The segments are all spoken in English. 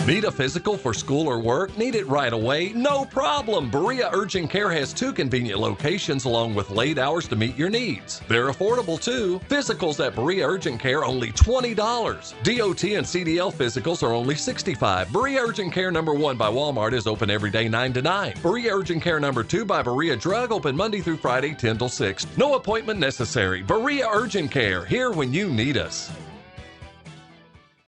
Need a physical for school or work? Need it right away? No problem. Berea Urgent Care has 2 convenient locations along with late hours to meet your needs. They're affordable too. Physicals at Berea Urgent Care only $20. DOT and CDL physicals are only $65. Berea Urgent Care number 1 by Walmart is open every day 9 to 9. Berea Urgent Care number 2 by Berea Drug open Monday through Friday 10 till 6. No appointment necessary. Berea Urgent Care, here when you need us.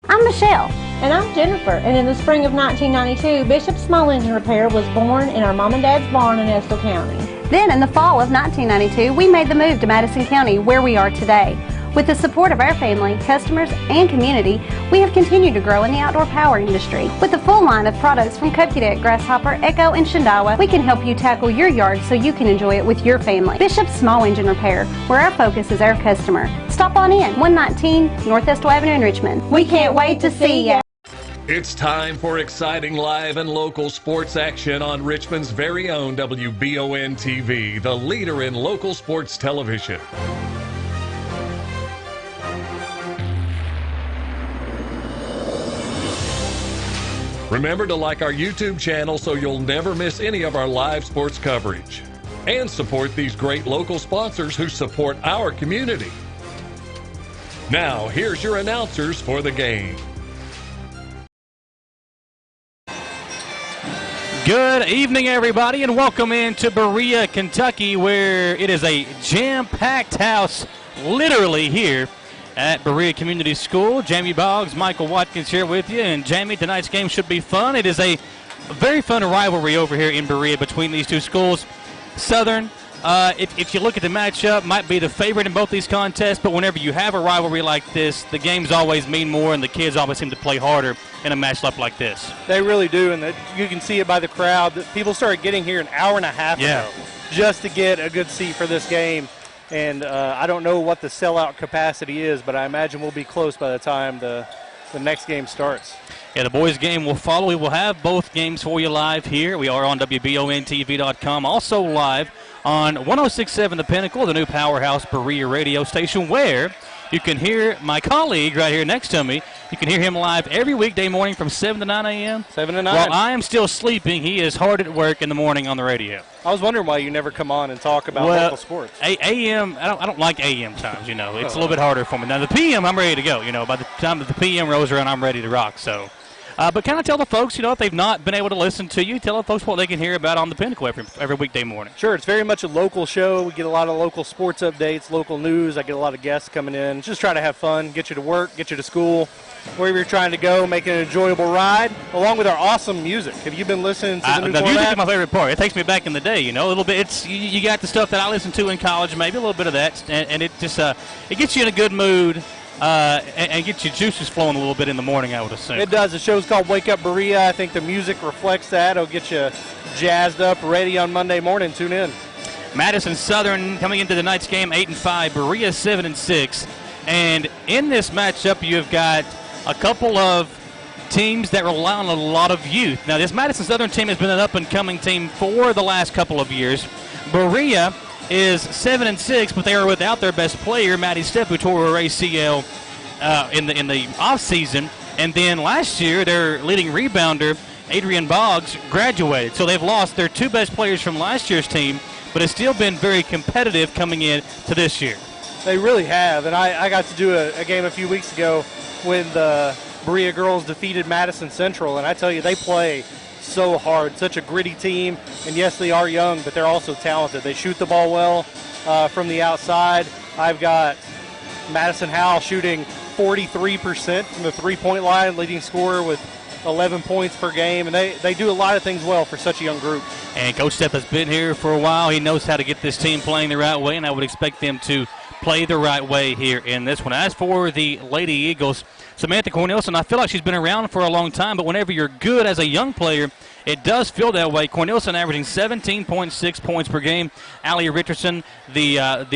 I'm Michelle. And I'm Jennifer, and in the spring of 1992, Bishop Small Engine Repair was born in our mom and dad's barn in Estill County. Then in the fall of 1992, we made the move to Madison County, where we are today. With the support of our family, customers, and community, we have continued to grow in the outdoor power industry. With a full line of products from Cupcadet, Grasshopper, Echo, and Shindawa, we can help you tackle your yard so you can enjoy it with your family. Bishop Small Engine Repair, where our focus is our customer. Stop on in, 119 North Estill Avenue in Richmond. We can't wait to see ya. It's time for exciting live and local sports action on Richmond's very own WBON TV, the leader in local sports television. Remember to like our YouTube channel so you'll never miss any of our live sports coverage. And support these great local sponsors who support our community. Now, here's your announcers for the game. Good evening, everybody, and welcome into Berea, Kentucky, where it is a jam-packed house, literally here at Berea Community School. Jamie Boggs, Michael Watkins here with you. And Jamie, tonight's game should be fun. It is a very fun rivalry over here in Berea between these two schools. Southern, if you look at the matchup, might be the favorite in both these contests, but whenever you have a rivalry like this, the games always mean more and the kids always seem to play harder in a matchup like this. They really do, and you can see it by the crowd. People started getting here an hour and a half ago just to get a good seat for this game. And I don't know what the sellout capacity is, but I imagine we'll be close by the time the next game starts. Yeah, the boys' game will follow. We will have both games for you live here. We are on WBONTV.com, also live on 106.7 The Pinnacle, the new powerhouse Berea radio station, where you can hear my colleague right here next to me. You can hear him live every weekday morning from 7 to 9 a.m. 7 to 9. While I am still sleeping, he is hard at work in the morning on the radio. I was wondering why you never come on and talk about local sports. AM, I don't like AM times, you know. It's a little bit harder for me. Now, the PM, I'm ready to go. You know, by the time that the PM rolls around, I'm ready to rock. So, but kind of tell the folks, you know, if they've not been able to listen to you, tell the folks what they can hear about on the Pinnacle every weekday morning. Sure, it's very much a local show. We get a lot of local sports updates, local news. I get a lot of guests coming in. Just try to have fun, get you to work, get you to school, wherever you're trying to go, make an enjoyable ride, along with our awesome music. Have you been listening to the new format? The music is my favorite part. It takes me back in the day, you know, a little bit. It's you got the stuff that I listened to in college, maybe a little bit of that, and it just it gets you in a good mood. And get your juices flowing a little bit in the morning, I would assume. It does. The show's called Wake Up Berea. I think the music reflects that. It'll get you jazzed up, ready on Monday morning. Tune in. Madison Southern coming into the night's game 8-5, Berea 7-6. And in this matchup, you've got a couple of teams that rely on a lot of youth. Now, this Madison Southern team has been an up-and-coming team for the last couple of years. Berea is 7-6, but they are without their best player, Maddie Stepp, who tore her ACL in the offseason. And then last year, their leading rebounder, Adrian Boggs, graduated. So they've lost their 2 best players from last year's team, but it's still been very competitive coming in to this year. They really have. And I got to do a game a few weeks ago when the Berea girls defeated Madison Central, and I tell you, they play so hard, such a gritty team, and yes, they are young, but they're also talented. They shoot the ball well from the outside. I've got Madison Howell shooting 43% from the three-point line, leading scorer with 11 points per game, and they do a lot of things well for such a young group. And Coach Stepp has been here for a while. He knows how to get this team playing the right way, and I would expect them to play the right way here in this one. As for the Lady Eagles, Samantha Cornelison, I feel like she's been around for a long time, but whenever you're good as a young player, it does feel that way. Cornelison averaging 17.6 points per game. Allie Richardson, their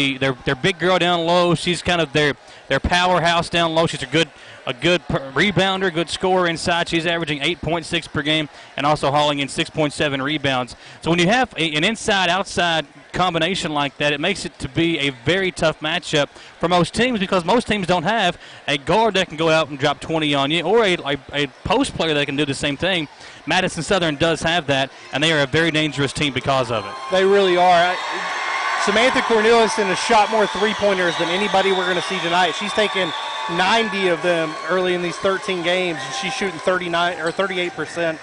big girl down low, she's kind of their powerhouse down low. She's a good a good rebounder, good scorer inside. She's averaging 8.6 per game and also hauling in 6.7 rebounds. So when you have an inside-outside combination like that, it makes it to be a very tough matchup for most teams, because most teams don't have a guard that can go out and drop 20 on you, or a post player that can do the same thing. Madison Southern does have that, and they are a very dangerous team because of it. They really are. Samantha Corneliuson has shot more three-pointers than anybody we're going to see tonight. She's taken 90 of them early in these 13 games, and she's shooting 39 or 38%.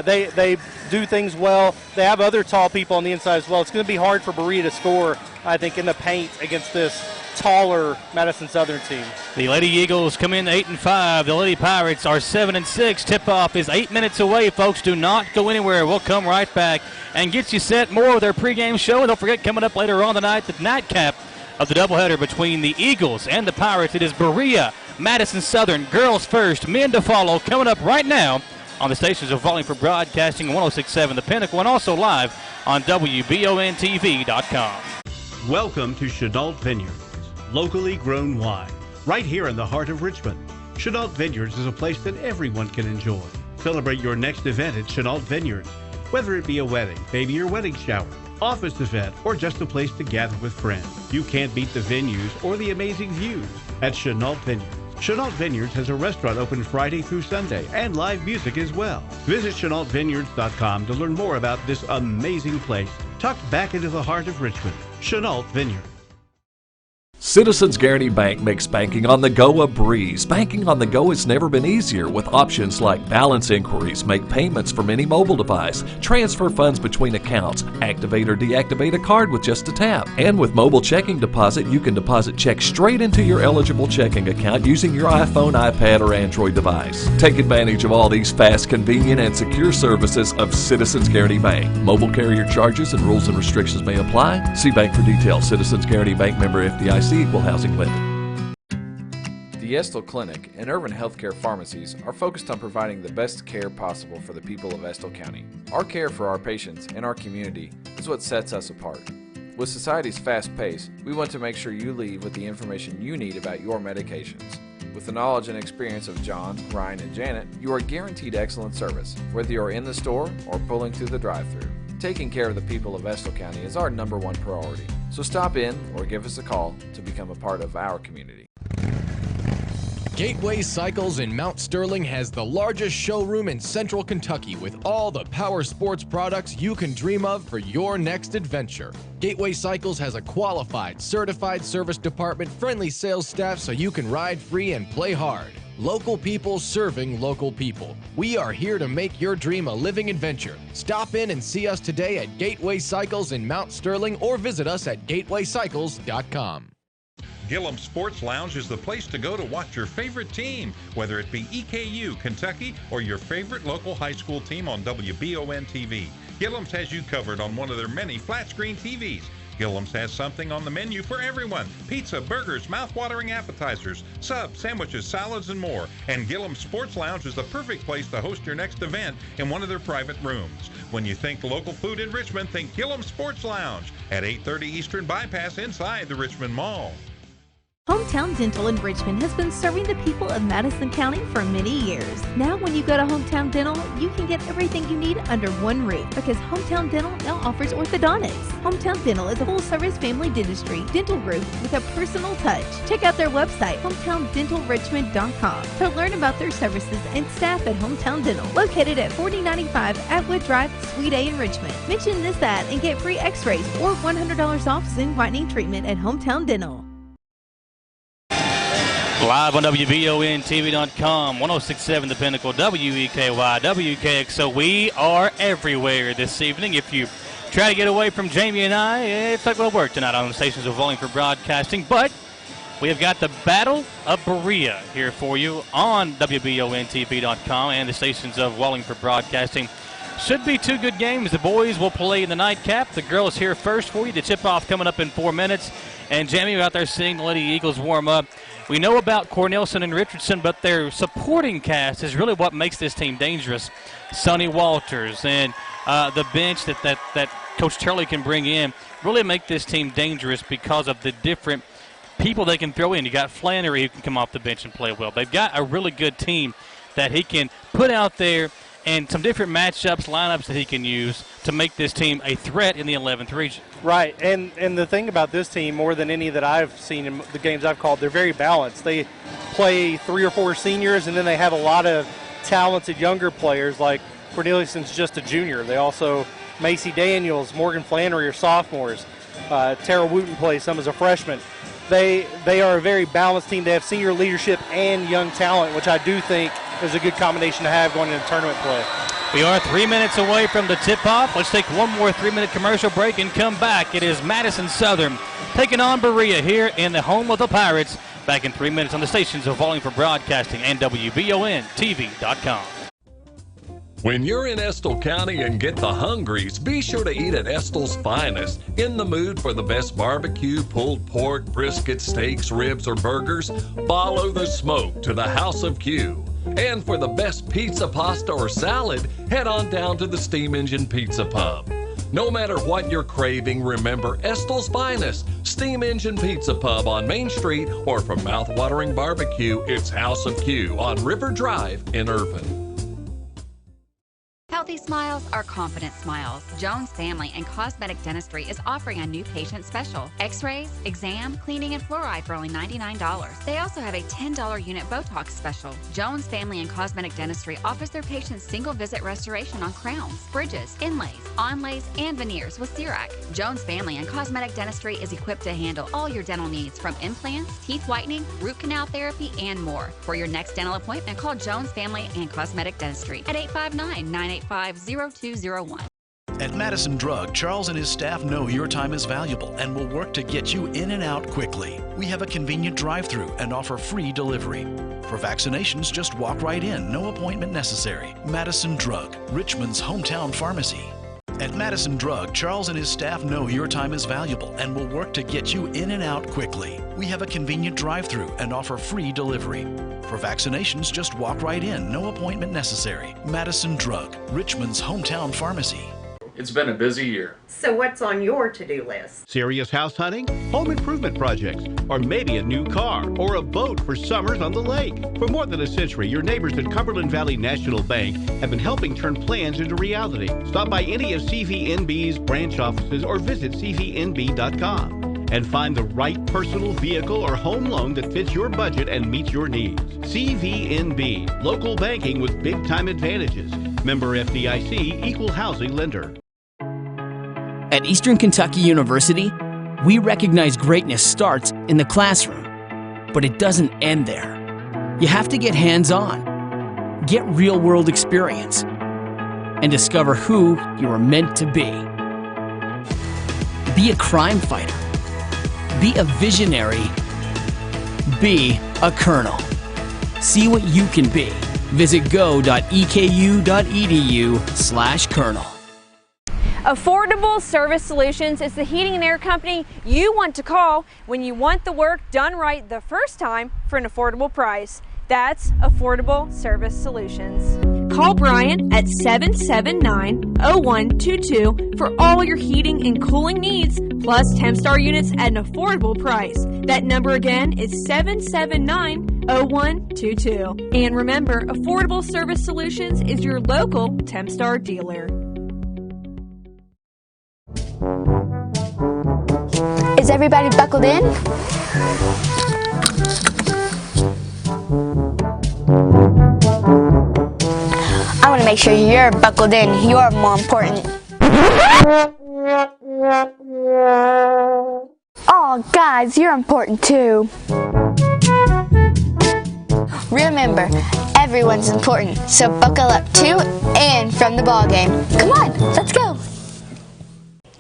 They do things well. They have other tall people on the inside as well. It's going to be hard for Berea to score, I think, in the paint against this taller Madison Southern team. The Lady Eagles come in 8-5. The Lady Pirates are 7-6. Tip-off is 8 minutes away, folks. Do not go anywhere. We'll come right back and get you set more with their pregame show. And don't forget, coming up later on tonight, the nightcap of the doubleheader between the Eagles and the Pirates. It is Berea, Madison Southern, girls first, men to follow, coming up right now on the stations of Wallingford Broadcasting, 106.7 The Pinnacle, and also live on WBONTV.com. Welcome to Chenault Vineyards, locally grown wine, right here in the heart of Richmond. Chenault Vineyards is a place that everyone can enjoy. Celebrate your next event at Chenault Vineyards, whether it be a wedding, baby or wedding shower, office event, or just a place to gather with friends. You can't beat the venues or the amazing views at Chenault Vineyards. Chenault Vineyards has a restaurant open Friday through Sunday and live music as well. Visit ChenaultVineyards.com to learn more about this amazing place tucked back into the heart of Richmond. Chenault Vineyards. Citizens Guaranty Bank makes banking on the go a breeze. Banking on the go has never been easier, with options like balance inquiries, make payments from any mobile device, transfer funds between accounts, activate or deactivate a card with just a tap. And with mobile checking deposit, you can deposit checks straight into your eligible checking account using your iPhone, iPad, or Android device. Take advantage of all these fast, convenient, and secure services of Citizens Guaranty Bank. Mobile carrier charges and rules and restrictions may apply. See bank for details. Citizens Guaranty Bank, member FDIC. Equal housing lender. The Estill Clinic and Urban Healthcare Pharmacies are focused on providing the best care possible for the people of Estill County. Our care for our patients and our community is what sets us apart. With society's fast pace, we want to make sure you leave with the information you need about your medications. With the knowledge and experience of John, Ryan, and Janet, you are guaranteed excellent service, whether you're in the store or pulling through the drive-thru. Taking care of the people of Estill County is our #1 priority. So stop in or give us a call to become a part of our community. Gateway Cycles in Mount Sterling has the largest showroom in Central Kentucky with all the power sports products you can dream of for your next adventure. Gateway Cycles has a qualified, certified service department, friendly sales staff so you can ride free and play hard. Local people serving local people. We are here to make your dream a living adventure. Stop in and see us today at Gateway Cycles in Mount Sterling or visit us at gatewaycycles.com. Gillum Sports Lounge is the place to go to watch your favorite team, whether it be EKU, Kentucky, or your favorite local high school team on WBON TV. Gillum's has you covered on one of their many flat-screen TVs. Gillum's has something on the menu for everyone. Pizza, burgers, mouth-watering appetizers, subs, sandwiches, salads, and more. And Gillum's Sports Lounge is the perfect place to host your next event in one of their private rooms. When you think local food in Richmond, think Gillum's Sports Lounge at 830 Eastern Bypass inside the Richmond Mall. Hometown Dental in Richmond has been serving the people of Madison County for many years. Now when you go to Hometown Dental, you can get everything you need under one roof because Hometown Dental now offers orthodontics. Hometown Dental is a full-service family dentistry dental group with a personal touch. Check out their website, hometowndentalrichmond.com, to learn about their services and staff at Hometown Dental, located at 4095 Atwood Drive, Suite A in Richmond. Mention this ad and get free x-rays or $100 off Zoom whitening treatment at Hometown Dental. Live on WBONTV.com, 106.7 The Pinnacle, WEKY, WKXO. We are everywhere this evening. If you try to get away from Jamie and I, it's not going to work tonight on the stations of Wallingford Broadcasting. But we have got the Battle of Berea here for you on WBONTV.com and the stations of Wallingford Broadcasting. Should be two good games. The boys will play in the nightcap. The girls here first for you. The tip-off coming up in 4 minutes. And Jamie, we're out there seeing the Lady Eagles warm up. We know about Cornelison and Richardson, but their supporting cast is really what makes this team dangerous. Sonny Walters and the bench that Coach Turley can bring in really make this team dangerous because of the different people they can throw in. You got Flannery who can come off the bench and play well. They've got a really good team that he can put out there and some different matchups, lineups that he can use to make this team a threat in the 11th region. Right, and the thing about this team, more than any that I've seen in the games I've called, they're very balanced. They play 3 or 4 seniors, and then they have a lot of talented younger players, like Corneliuson's just a junior. They also, Macy Daniels, Morgan Flannery are sophomores. Tara Wooten plays some as a freshman. They are a very balanced team. They have senior leadership and young talent, which I do think is a good combination to have going into tournament play. We are 3 minutes away from the tip-off. Let's take one more 3-minute commercial break and come back. It is Madison Southern taking on Berea here in the home of the Pirates. Back in 3 minutes on the stations of Volume for Broadcasting and WBONTV.com. When you're in Estill County and get the hungries, be sure to eat at Estill's Finest. In the mood for the best barbecue, pulled pork, brisket, steaks, ribs, or burgers? Follow the smoke to the House of Q. And for the best pizza, pasta, or salad, head on down to the Steam Engine Pizza Pub. No matter what you're craving, remember Estill's Finest, Steam Engine Pizza Pub on Main Street, or for mouth-watering barbecue, it's House of Q on River Drive in Irvine. Healthy smiles are confident smiles. Jones Family and Cosmetic Dentistry is offering a new patient special. X-rays, exam, cleaning, and fluoride for only $99. They also have a $10 unit Botox special. Jones Family and Cosmetic Dentistry offers their patients single-visit restoration on crowns, bridges, inlays, onlays, and veneers with CERAC. Jones Family and Cosmetic Dentistry is equipped to handle all your dental needs, from implants, teeth whitening, root canal therapy, and more. For your next dental appointment, call Jones Family and Cosmetic Dentistry at 859-985-0201. At Madison Drug, Charles and his staff know your time is valuable and will work to get you in and out quickly. We have a convenient drive-thru and offer free delivery. For vaccinations, just walk right in, no appointment necessary. Madison Drug, Richmond's hometown pharmacy. At Madison Drug, Charles and his staff know your time is valuable and will work to get you in and out quickly. We have a convenient drive-thru and offer free delivery. For vaccinations, just walk right in, no appointment necessary. Madison Drug, Richmond's hometown pharmacy. It's been a busy year. So what's on your to-do list? Serious house hunting, home improvement projects, or maybe a new car or a boat for summers on the lake. For more than a century, your neighbors at Cumberland Valley National Bank have been helping turn plans into reality. Stop by any of CVNB's branch offices or visit cvnb.com and find the right personal vehicle or home loan that fits your budget and meets your needs. CVNB, local banking with big-time advantages. Member FDIC, equal housing lender. At Eastern Kentucky University, we recognize greatness starts in the classroom, but it doesn't end there. You have to get hands-on, get real-world experience, and discover who you are meant to be. Be a crime fighter. Be a visionary. Be a colonel. See what you can be. Visit go.eku.edu/colonel. Affordable Service Solutions is the heating and air company you want to call when you want the work done right the first time for an affordable price. That's Affordable Service Solutions. Call Brian at 779-0122 for all your heating and cooling needs, plus Tempstar units at an affordable price. That number again is 779-0122. And remember, Affordable Service Solutions is your local Tempstar dealer. Is everybody buckled in? I want to make sure you're buckled in. You're more important. Oh, guys, you're important too. Remember, everyone's important, so buckle up to and from the ball game. Come on, let's go.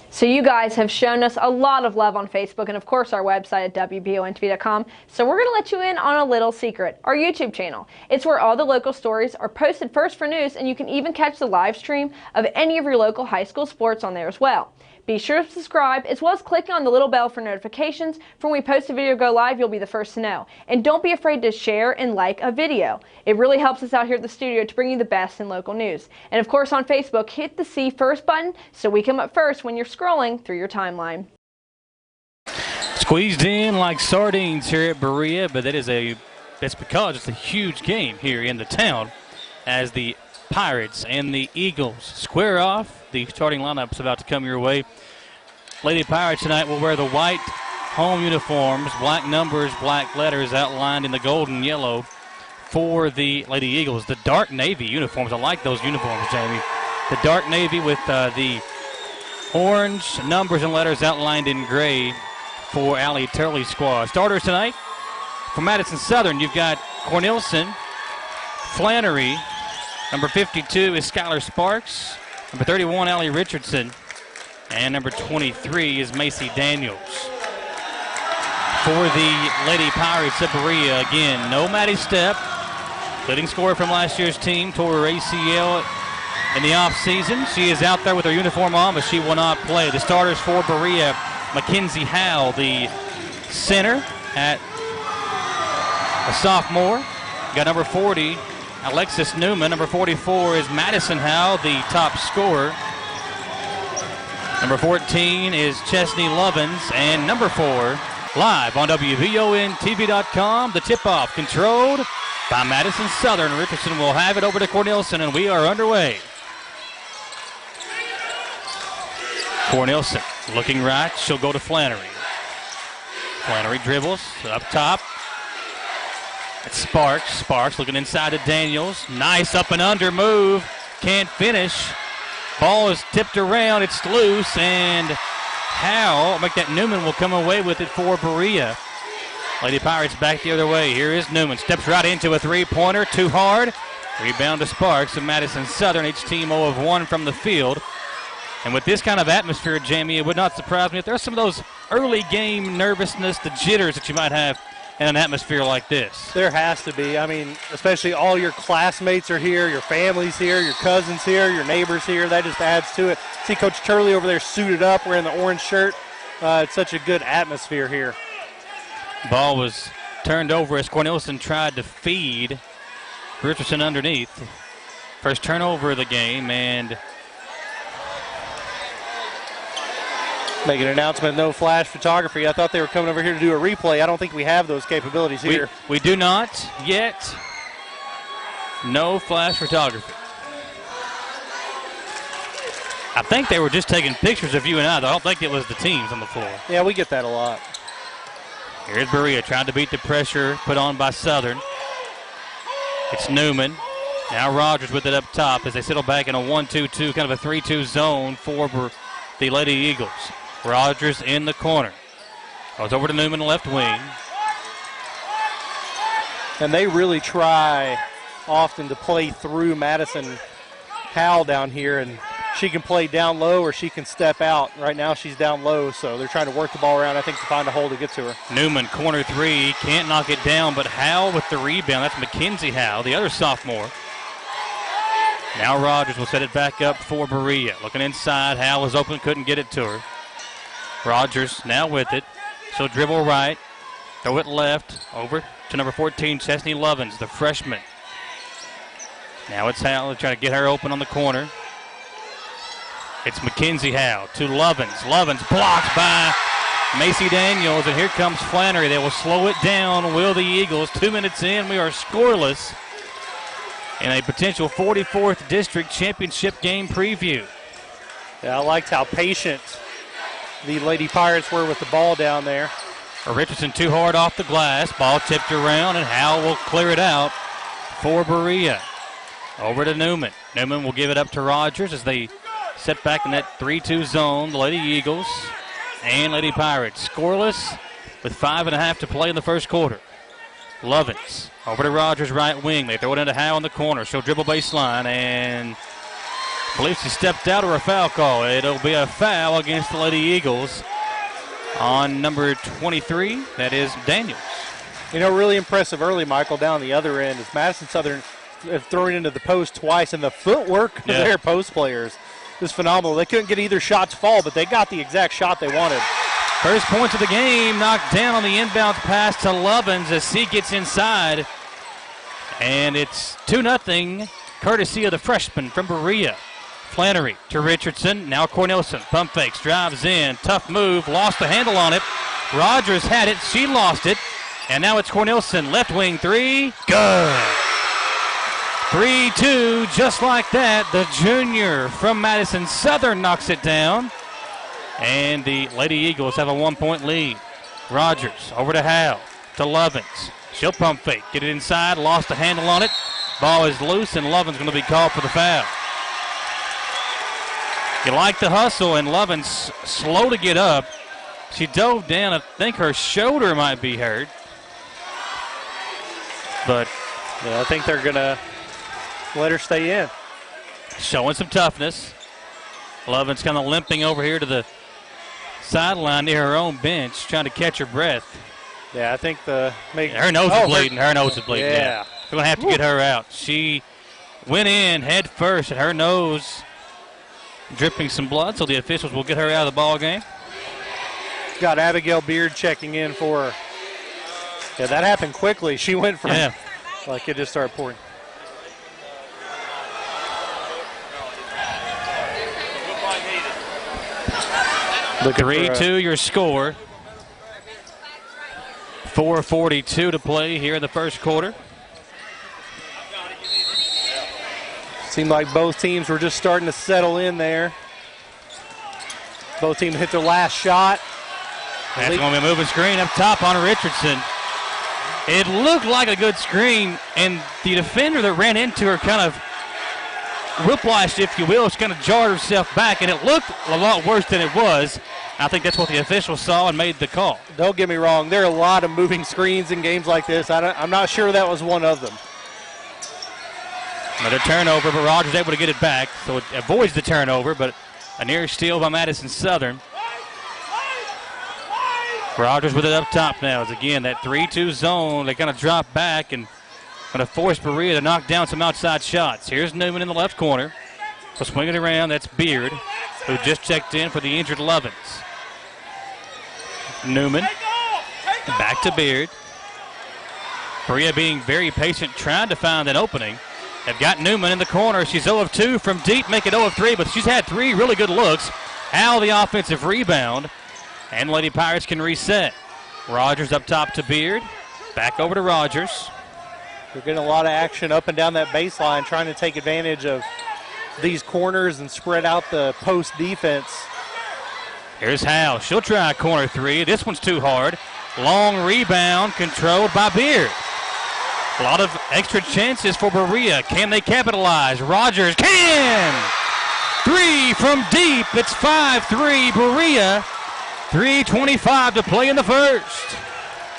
So you guys have shown us a lot of love on Facebook and of course our website at WBONTV.com. So we're going to let you in on a little secret, our YouTube channel. It's where all the local stories are posted first for news, and you can even catch the live stream of any of your local high school sports on there as well. Be sure to subscribe, as well as clicking on the little bell for notifications. For when we post a video go live, you'll be the first to know. And don't be afraid to share and like a video. It really helps us out here at the studio to bring you the best in local news. And of course on Facebook, hit the See First button so we come up first when you're scrolling through your timeline. Let's Squeezed in like sardines here at Berea, but that's because it's a huge game here in the town as the Pirates and the Eagles square off. The starting lineup's about to come your way. Lady Pirates tonight will wear the white home uniforms, black numbers, black letters outlined in the gold and yellow for the Lady Eagles. The dark navy uniforms, I like those uniforms, Jamie. The dark navy with the orange numbers and letters outlined in gray for Allie Turley's squad. Starters tonight for Madison Southern, you've got Cornelison, Flannery, number 52 is Skylar Sparks, number 31 Allie Richardson, and number 23 is Macy Daniels. For the Lady Pirates of Berea, again, no Maddie Stepp, leading scorer from last year's team, tore her ACL in the offseason. She is out there with her uniform on, but she will not play. The starters for Berea, Mackenzie Howell, the center at a sophomore. Got number 40, Alexis Newman. Number 44 is Madison Howell, the top scorer. Number 14 is Chesney Lovins. And number 4, live on WBONTV.com, the tip-off controlled by Madison Southern. Richardson will have it over to Cornelison, and we are underway. Cornelison looking right. She'll go to Flannery. Flannery dribbles up top. It's Sparks. Sparks looking inside to Daniels. Nice up and under move. Can't finish. Ball is tipped around. It's loose, and Howell, make that Newman will come away with it for Berea. Lady Pirates back the other way. Here is Newman. Steps right into a three-pointer. Too hard. Rebound to Sparks of Madison Southern. Each team 0 of 1 from the field. And with this kind of atmosphere, Jamie, it would not surprise me if there's some of those early game nervousness, the jitters that you might have in an atmosphere like this. There has to be. I mean, especially all your classmates are here, your family's here, your cousins here, your neighbors here. That just adds to it. See Coach Turley over there suited up, wearing the orange shirt. It's such a good atmosphere here. Ball was turned over as Cornelison tried to feed Richardson underneath. First turnover of the game, and make an announcement, no flash photography. I thought they were coming over here to do a replay. I don't think we have those capabilities here. We do not yet. No flash photography. I think they were just taking pictures of you and I. I don't think it was the teams on the floor. Yeah, we get that a lot. Here's Berea trying to beat the pressure put on by Southern. It's Newman. Now Rogers with it up top as they settle back in a 1-2-2, kind of a 3-2 zone for the Lady Eagles. Rogers in the corner. Goes over to Newman, left wing. And they really try often to play through Madison Howell down here, and she can play down low or she can step out. Right now she's down low, so they're trying to work the ball around, I think, to find a hole to get to her. Newman, corner three, can't knock it down, but Howell with the rebound. That's Mackenzie Howell, the other sophomore. Now Rogers will set it back up for Berea. Looking inside, Howell was open, couldn't get it to her. Rogers now with it. She'll dribble right, throw it left, over to number 14, Chesney Lovins, the freshman. Now it's Howell trying to get her open on the corner. It's Mackenzie Howell to Lovins. Lovins blocked by Macy Daniels, and here comes Flannery. They will slow it down, will the Eagles. 2 minutes in, we are scoreless in a potential 44th District Championship game preview. Yeah, I liked how patient the Lady Pirates were with the ball down there. Richardson too hard off the glass. Ball tipped around, and Howell will clear it out for Berea. Over to Newman. Newman will give it up to Rogers as they set back in that 3-2 zone. The Lady Eagles and Lady Pirates scoreless with 5.5 to play in the first quarter. Lovins over to Rogers, right wing. They throw it into Howell in the corner. She'll dribble baseline, and I believe she stepped out or a foul call. It'll be a foul against the Lady Eagles on number 23. That is Daniels. You know, really impressive early, Michael, down the other end is Madison Southern throwing into the post twice, and the footwork of their post players is phenomenal. They couldn't get either shot to fall, but they got the exact shot they wanted. First points of the game, knocked down on the inbound pass to Lovins as C gets inside. And it's 2-0, courtesy of the freshman from Berea. Flannery to Richardson, now Cornelison, pump fakes, drives in, tough move, lost the handle on it. Rogers had it. She lost it. And now it's Cornelison. Left wing three. Good. 3-2, just like that. The junior from Madison Southern knocks it down. And the Lady Eagles have a 1-point lead. Rogers over to Howe, to Lovins. She'll pump fake, get it inside, lost the handle on it. Ball is loose, and Lovin's going to be called for the foul. You like the hustle, and Lovins slow to get up. She dove down. I think her shoulder might be hurt. But yeah, I think they're going to let her stay in. Showing some toughness. Lovins kind of limping over here to the sideline near her own bench, trying to catch her breath. Yeah, I think her nose is bleeding. Her nose is bleeding. Yeah. We're going to have to get her out. She went in head first, and her nose dripping some blood, so the officials will get her out of the ball game. Got Abigail Beard checking in for her. Yeah, that happened quickly. She went from like it just started pouring. Look 3-2 your score. 4:42 to play here in the first quarter. Seemed like both teams were just starting to settle in there. Both teams hit their last shot. That's going to be a moving screen up top on Richardson. It looked like a good screen, and the defender that ran into her kind of whiplashed, if you will. She kind of jarred herself back, and it looked a lot worse than it was. I think that's what the officials saw and made the call. Don't get me wrong. There are a lot of moving screens in games like this. I'm not sure that was one of them. Another turnover, but Rogers able to get it back, so it avoids the turnover, but a near steal by Madison Southern. Rogers with it up top now. As again, that 3-2 zone, they kind of drop back and going to force Berea to knock down some outside shots. Here's Newman in the left corner. So swing it around, that's Beard, who just checked in for the injured Lovins. Newman, back to Beard. Berea being very patient, trying to find an opening. They've got Newman in the corner. She's 0 of 2 from deep, make it 0 of 3, but she's had 3 really good looks. Al the offensive rebound, and Lady Pirates can reset. Rogers up top to Beard, back over to Rogers. They're getting a lot of action up and down that baseline, trying to take advantage of these corners and spread out the post defense. Here's Howe. She'll try a corner three. This one's too hard. Long rebound controlled by Beard. A lot of extra chances for Berea. Can they capitalize? Rogers can! 3 from deep. It's 5-3 Berea. 3:25 to play in the first.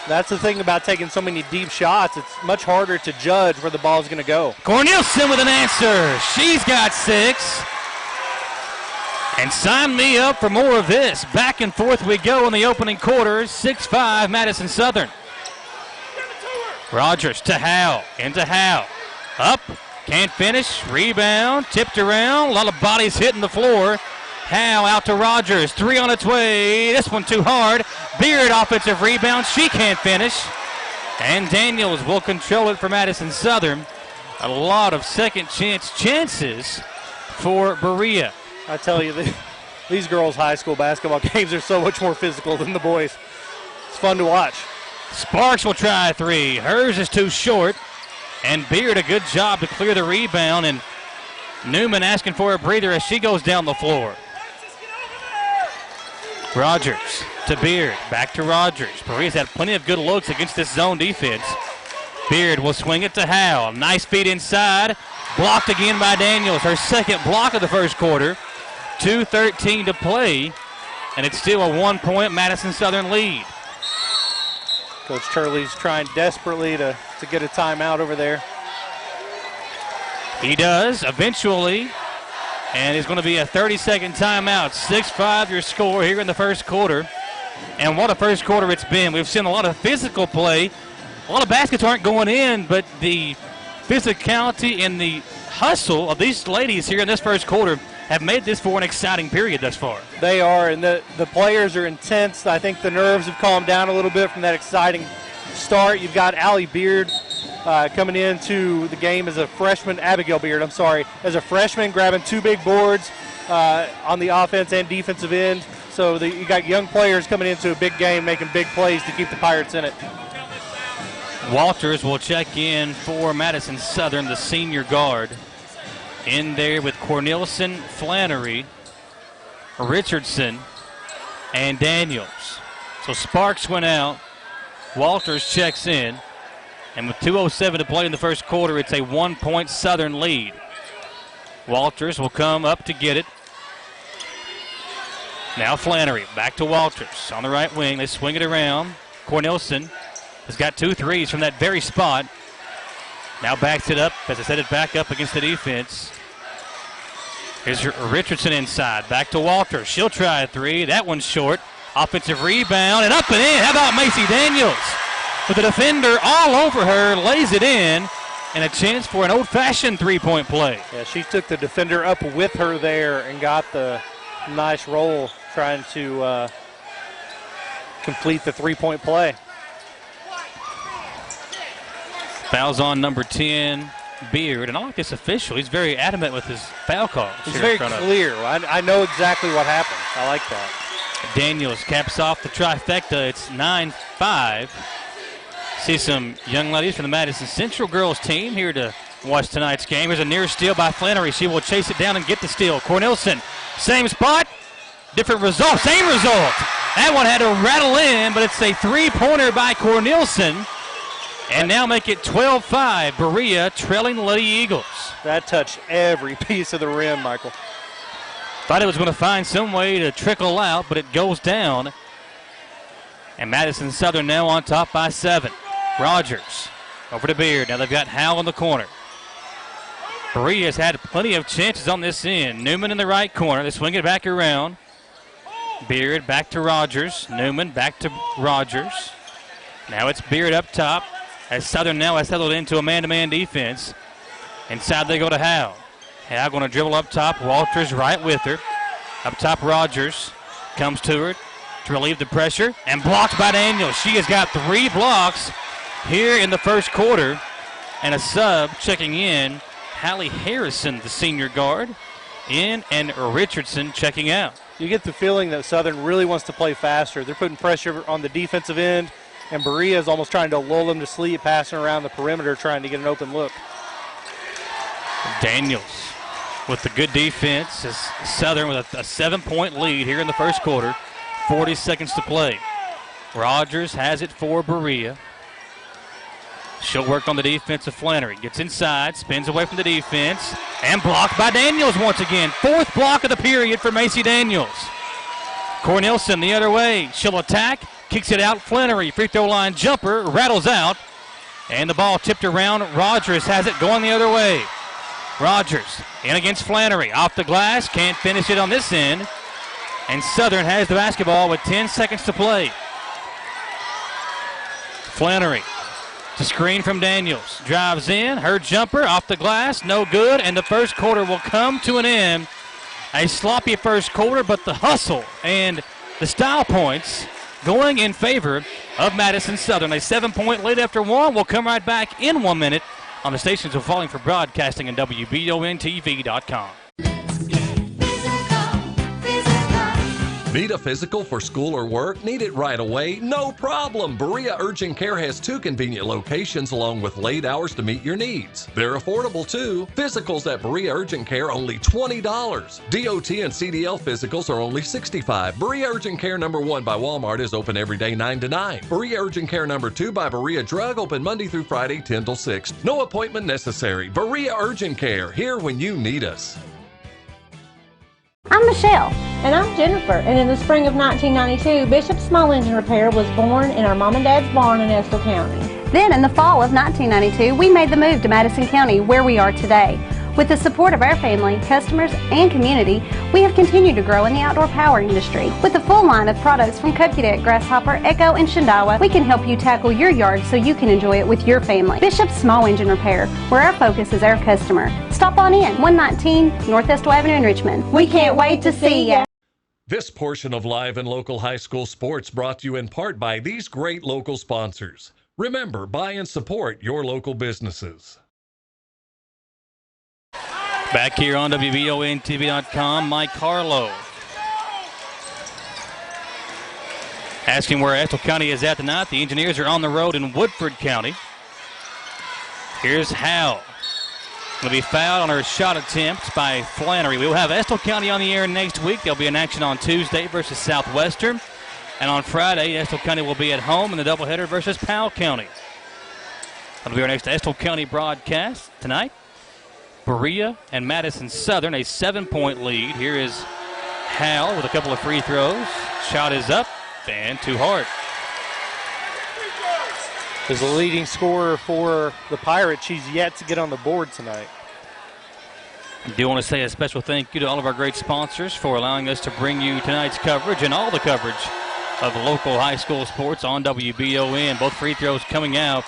That's the thing about taking so many deep shots. It's much harder to judge where the ball's going to go. Cornelison with an answer. She's got 6. And sign me up for more of this. Back and forth we go in the opening quarter. 6-5 Madison Southern. Rogers to Howe. Into Howe. Up. Can't finish. Rebound. Tipped around. A lot of bodies hitting the floor. Howe out to Rogers. 3 on its way. This one too hard. Beard offensive rebound. She can't finish. And Daniels will control it for Madison Southern. A lot of second chances for Berea. I tell you, these girls' high school basketball games are so much more physical than the boys. It's fun to watch. Sparks will try a 3. Hers is too short. And Beard a good job to clear the rebound. And Newman asking for a breather as she goes down the floor. Rogers to Beard. Back to Rogers. Berea's had plenty of good looks against this zone defense. Beard will swing it to Howe. Nice feed inside. Blocked again by Daniels. Her second block of the first quarter. 2:13 to play. And it's still a 1-point Madison Southern lead. Coach Turley's trying desperately to get a timeout over there. He does eventually. And it's going to be a 30-second timeout. 6-5 your score here in the first quarter. And what a first quarter it's been. We've seen a lot of physical play. A lot of baskets aren't going in, but the physicality and the hustle of these ladies here in this first quarter have made this for an exciting period thus far. They are, and the players are intense. I think the nerves have calmed down a little bit from that exciting start. You've got Allie Beard coming into the game as a freshman, Abigail Beard, I'm sorry, as a freshman, grabbing 2 big boards on the offense and defensive end. So you got young players coming into a big game making big plays to keep the Pirates in it. Walters will check in for Madison Southern, the senior guard. In there with Cornelison, Flannery, Richardson, and Daniels. So Sparks went out. Walters checks in. And with 2:07 to play in the first quarter, it's a 1-point Southern lead. Walters will come up to get it. Now Flannery, back to Walters on the right wing. They swing it around. Cornelison has got 2 threes from that very spot. Now backs it up as I set it back up against the defense. Here's Richardson inside. Back to Walters. She'll try a 3. That one's short. Offensive rebound and up and in. How about Macy Daniels? With the defender all over her, lays it in, and a chance for an old-fashioned three-point play. Yeah, she took the defender up with her there and got the nice roll trying to complete the three-point play. Fouls on number 10, Beard. And I like this official. He's very adamant with his foul call. He's very clear. I know exactly what happened. I like that. Daniels caps off the trifecta. It's 9-5. See some young ladies from the Madison Central girls team here to watch tonight's game. Here's a near steal by Flannery. She will chase it down and get the steal. Cornelison, same spot, different result, same result. That one had to rattle in, but it's a three-pointer by Cornelison. And now make it 12-5. Berea trailing the Lady Eagles. That touched every piece of the rim, Michael. Thought it was going to find some way to trickle out, but it goes down. And Madison Southern now on top by 7. Rogers over to Beard. Now they've got Howell in the corner. Berea has had plenty of chances on this end. Newman in the right corner. They swing it back around. Beard back to Rogers. Newman back to Rogers. Now it's Beard up top as Southern now has settled into a man-to-man defense. Inside they go to Howell. Howell going to dribble up top. Walters right with her. Up top Rogers comes to her to relieve the pressure and blocked by Daniels. She has got 3 blocks here in the first quarter. And a sub checking in, Hallie Harrison, the senior guard, in, and Richardson checking out. You get the feeling that Southern really wants to play faster. They're putting pressure on the defensive end, and Berea is almost trying to lull them to sleep, passing around the perimeter, trying to get an open look. Daniels with the good defense as Southern with a 7-point lead here in the first quarter. 40 seconds to play. Rogers has it for Berea. She'll work on the defensive Flannery. Gets inside, spins away from the defense, and blocked by Daniels once again. 4th block of the period for Macy Daniels. Cornelison the other way. She'll attack, kicks it out. Flannery, free throw line jumper, rattles out. And the ball tipped around. Rogers has it going the other way. Rogers in against Flannery. Off the glass, can't finish it on this end. And Southern has the basketball with 10 seconds to play. Flannery to screen from Daniels. Drives in, her jumper off the glass, no good, and the first quarter will come to an end. A sloppy first quarter, but the hustle and the style points going in favor of Madison Southern. A 7-point lead after 1. We'll come right back in 1 minute on the stations of Falling for Broadcasting and WBONTV.com. Need a physical for school or work? Need it right away? No problem. Berea Urgent Care has 2 convenient locations along with late hours to meet your needs. They're affordable too. Physicals at Berea Urgent Care only $20. DOT and CDL physicals are only $65. Berea Urgent Care number 1 by Walmart is open every day 9 to 9. Berea Urgent Care number 2 by Berea Drug open Monday through Friday 10 till 6. No appointment necessary. Berea Urgent Care, here when you need us. I'm Michelle. And I'm Jennifer. And in the spring of 1992, Bishop Small Engine Repair was born in our mom and dad's barn in Estill County. Then in the fall of 1992, we made the move to Madison County, where we are today. With the support of our family, customers, and community, we have continued to grow in the outdoor power industry. With a full line of products from Kokudet, Grasshopper, Echo, and Shindawa, we can help you tackle your yard so you can enjoy it with your family. Bishop Small Engine Repair, where our focus is our customer. Stop on in, 119 North Estill Avenue in Richmond. We can't wait to see ya. This portion of Live and Local High School Sports brought to you in part by these great local sponsors. Remember, buy and support your local businesses. Back here on WBONTV.com, Mike Harlow. Asking where Estill County is at tonight. The Engineers are on the road in Woodford County. Here's Howell. Going to be fouled on her shot attempt by Flannery. We will have Estill County on the air next week. They'll be in action on Tuesday versus Southwestern. And on Friday, Estill County will be at home in the doubleheader versus Powell County. That'll be our next Estill County broadcast tonight. Berea and Madison Southern, a 7-point lead. Here is Howell with a couple of free throws. Shot is up and too hard. Is the leading scorer for the Pirates. She's yet to get on the board tonight. I do want to say a special thank you to all of our great sponsors for allowing us to bring you tonight's coverage and all the coverage of local high school sports on WBON. Both free throws coming out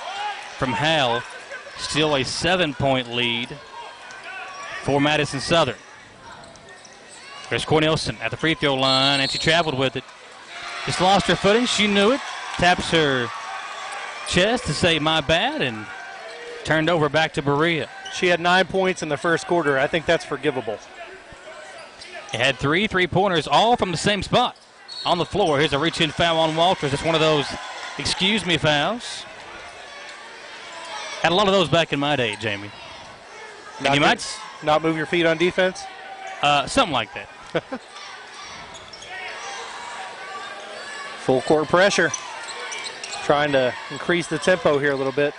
from Howell. Still a 7-point lead for Madison Southern. There's Cornelson at the free throw line, and she traveled with it. Just lost her footing. She knew it. Taps her chest to say my bad and turned over back to Berea. She had 9 points in the first quarter. I think that's forgivable. It had 3 3-pointers all from the same spot on the floor. Here's a reach-in foul on Walters. It's one of those excuse me fouls. Had a lot of those back in my day, Jamie. And you might not move your feet on defense? Something like that. Full court pressure. Trying to increase the tempo here a little bit.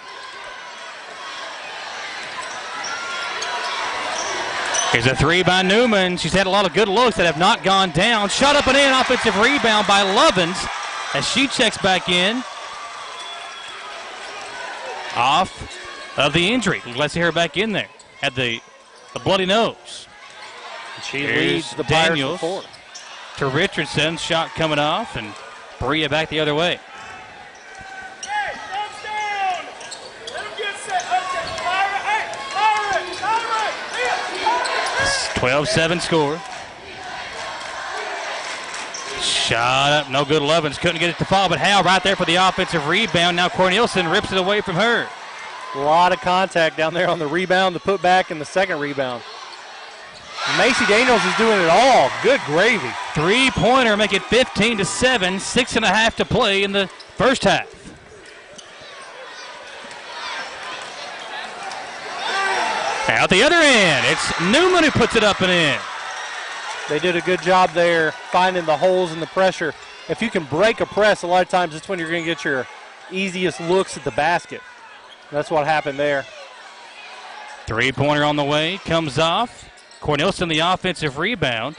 Here's a three by Newman. She's had a lot of good looks that have not gone down. Shot up and in. Offensive rebound by Lovins as she checks back in. Off of the injury. Let's see her back in there. Had the bloody nose. She leads the Daniels Pirates to Richardson. Shot coming off, and Berea back the other way. 12-7 score. Shot up, no good. Lovins couldn't get it to fall, but Howell right there for the offensive rebound. Now Cornelson rips it away from her. A lot of contact down there on the rebound, the putback, and the second rebound. Macy Daniels is doing it all. Good gravy. Three-pointer, make it 15-7. 6.5 to play in the first half. Out the other end, it's Newman who puts it up and in. They did a good job there finding the holes in the pressure. If you can break a press, a lot of times that's when you're going to get your easiest looks at the basket. That's what happened there. Three-pointer on the way, comes off. Cornelson the offensive rebound.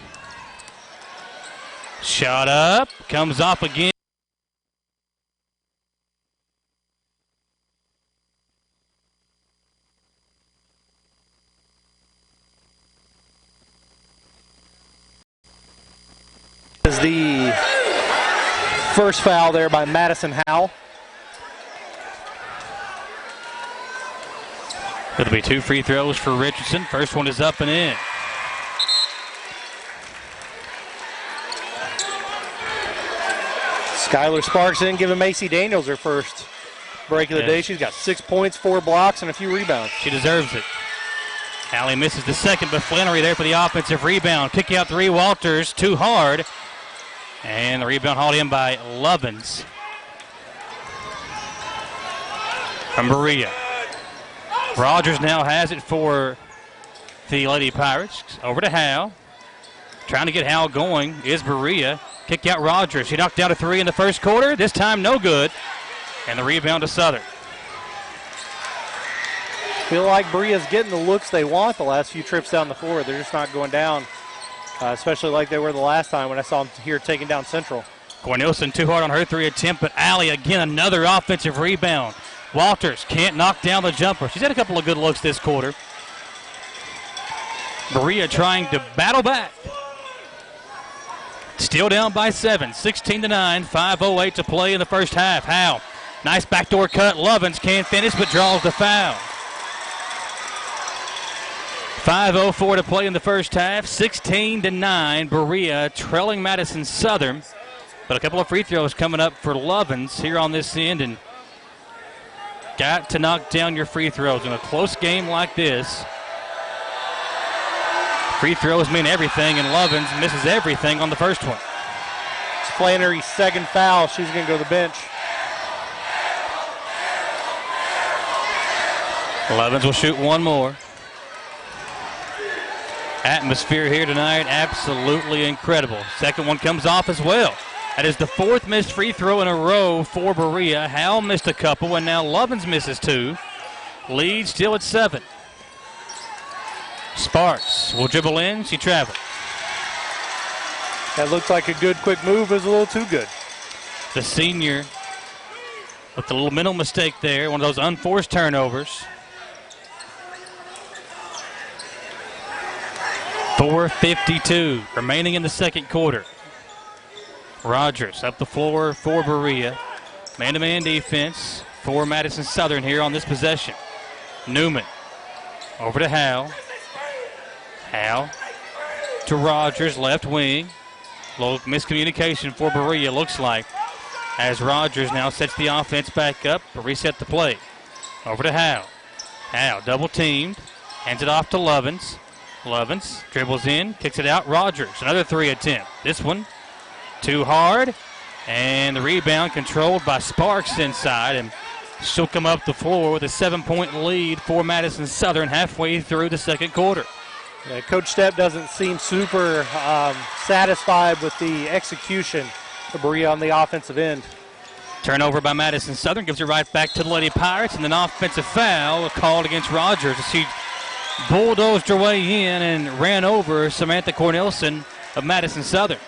Shot up, comes off again. Is the first foul there by Madison Howell. It'll be two free throws for Richardson. First one is up and in. Skylar Sparks didn't give Macy Daniels her first break of the day. She's got 6 points, 4 blocks, and a few rebounds. She deserves it. Allie misses the second, but Flannery there for the offensive rebound. Kick out three, Walters, too hard. And the rebound hauled in by Lovins from Berea. Rogers now has it for the Lady Pirates. Over to Howell. Trying to get Howell going is Berea. Kick out Rogers. She knocked down a three in the first quarter. This time no good. And the rebound to Southern. Feel like Berea's getting the looks they want the last few trips down the floor. They're just not going down. Especially like they were the last time when I saw them here taking down Central. Cornelson too hard on her three attempt, but Allie again another offensive rebound. Walters can't knock down the jumper. She's had a couple of good looks this quarter. Berea trying to battle back. Still down by 7, 16-9, 5:08 to play in the first half. Howell, nice backdoor cut. Lovins can't finish but draws the foul. 5:04 to play in the first half, 16-9. Berea trailing Madison Southern. But a couple of free throws coming up for Lovins here on this end, and got to knock down your free throws in a close game like this. Free throws mean everything, and Lovins misses everything on the first one. Flannery's second foul. She's going to go to the bench. Lovins will shoot one more. Atmosphere here tonight, absolutely incredible. Second one comes off as well. That is the fourth missed free throw in a row for Berea. Howell missed a couple, and now Lovins misses two. Lead still at 7. Sparks will dribble in. She travels. That looked like a good quick move. It was a little too good. The senior with a little mental mistake there, one of those unforced turnovers. 4:52 remaining in the second quarter. Rogers up the floor for Berea. Man-to-man defense for Madison Southern here on this possession. Newman over to Howell. Howell to Rogers, left wing. Little miscommunication for Berea, looks like, as Rogers now sets the offense back up to reset the play. Over to Howell. Howell double teamed, hands it off to Lovins. Lovins dribbles in, kicks it out. Rogers, another 3 attempt. This one too hard, and the rebound controlled by Sparks inside, and she'll come up the floor with a 7-point lead for Madison Southern halfway through the second quarter. Yeah, Coach Stepp doesn't seem super satisfied with the execution of Berea on the offensive end. Turnover by Madison Southern gives it right back to the Lady Pirates, and an offensive foul called against Rogers as she bulldozed her way in and ran over Samantha Cornelson of Madison Southern.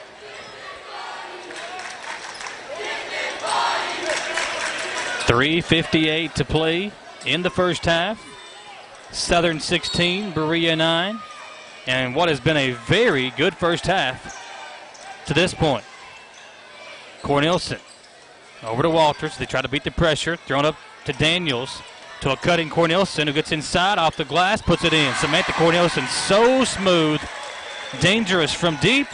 .358 to play in the first half. Southern 16, Berea 9. And what has been a very good first half to this point. Cornelson over to Walters. They try to beat the pressure. Thrown up to Daniels. To a cutting Cornelson, who gets inside off the glass, puts it in. Samantha Cornelson so smooth. Dangerous from deep.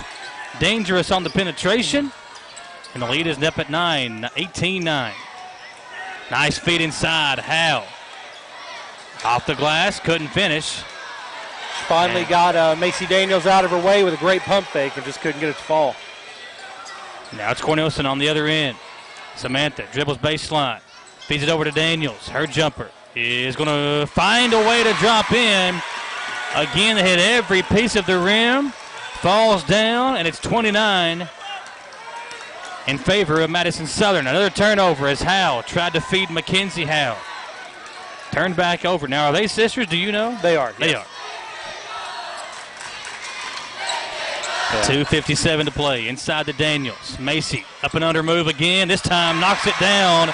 Dangerous on the penetration. And the lead is up at 9, 18-9. Nice feed inside. Howell. Off the glass, couldn't finish. Finally got Macy Daniels out of her way with a great pump fake and just couldn't get it to fall. Now it's Cornelson on the other end. Samantha dribbles baseline. Feeds it over to Daniels. Her jumper is going to find a way to drop in. Again, they hit every piece of the rim. Falls down, and it's 29 in favor of Madison Southern. Another turnover as Howell tried to feed Mackenzie Howell. Turned back over. Now, are they sisters? Do you know? They are. They are. 2:57 to play. Inside to Daniels. Macy up and under move again. This time knocks it down.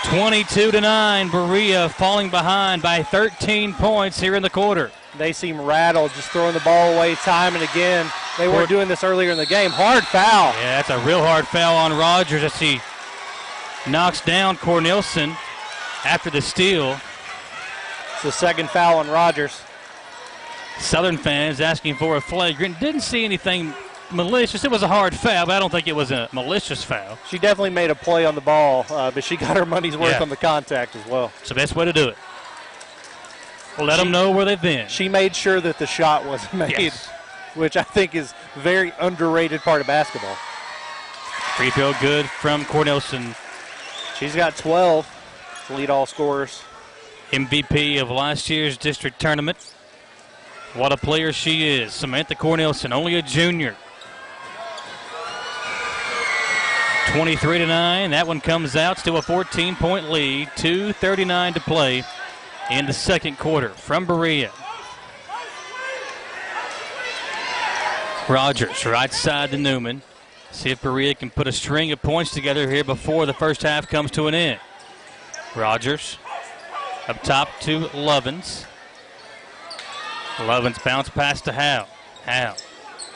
22-9. Berea falling behind by 13 points here in the quarter. They seem rattled, just throwing the ball away time and again. They weren't doing this earlier in the game. Hard foul. Yeah, that's a real hard foul on Rogers as he knocks down Cornelson after the steal. It's the second foul on Rogers. Southern fans asking for a flagrant. Didn't see anything malicious. It was a hard foul, but I don't think it was a malicious foul. She definitely made a play on the ball, but she got her money's worth on the contact as well. It's the best way to do it. Let them know where they've been. She made sure that the shot was made, which I think is a very underrated part of basketball. Free throw good from Cornelson. She's got 12 to lead all scorers. MVP of last year's district tournament. What a player she is. Samantha Cornelson, only a junior. 23-9. That one comes out. Still a 14-point lead. 2:39 to play in the second quarter from Berea. Rogers, right side to Newman. See if Berea can put a string of points together here before the first half comes to an end. Rogers up top to Lovins. Lovins bounce pass to Howell. Howell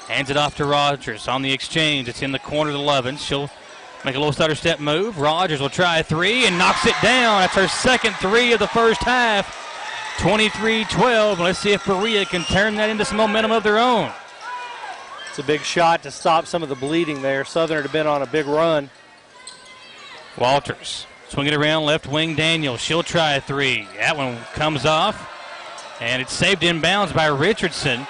hands it off to Rogers on the exchange. It's in the corner to Lovins. She'll make a little stutter step move. Rogers will try a three and knocks it down. That's her second three of the first half. 23-12. Let's see if Berea can turn that into some momentum of their own. It's a big shot to stop some of the bleeding there. Southern had been on a big run. Walters swing it around left wing. Daniels. She'll try a three. That one comes off. And it's saved in bounds by Richardson.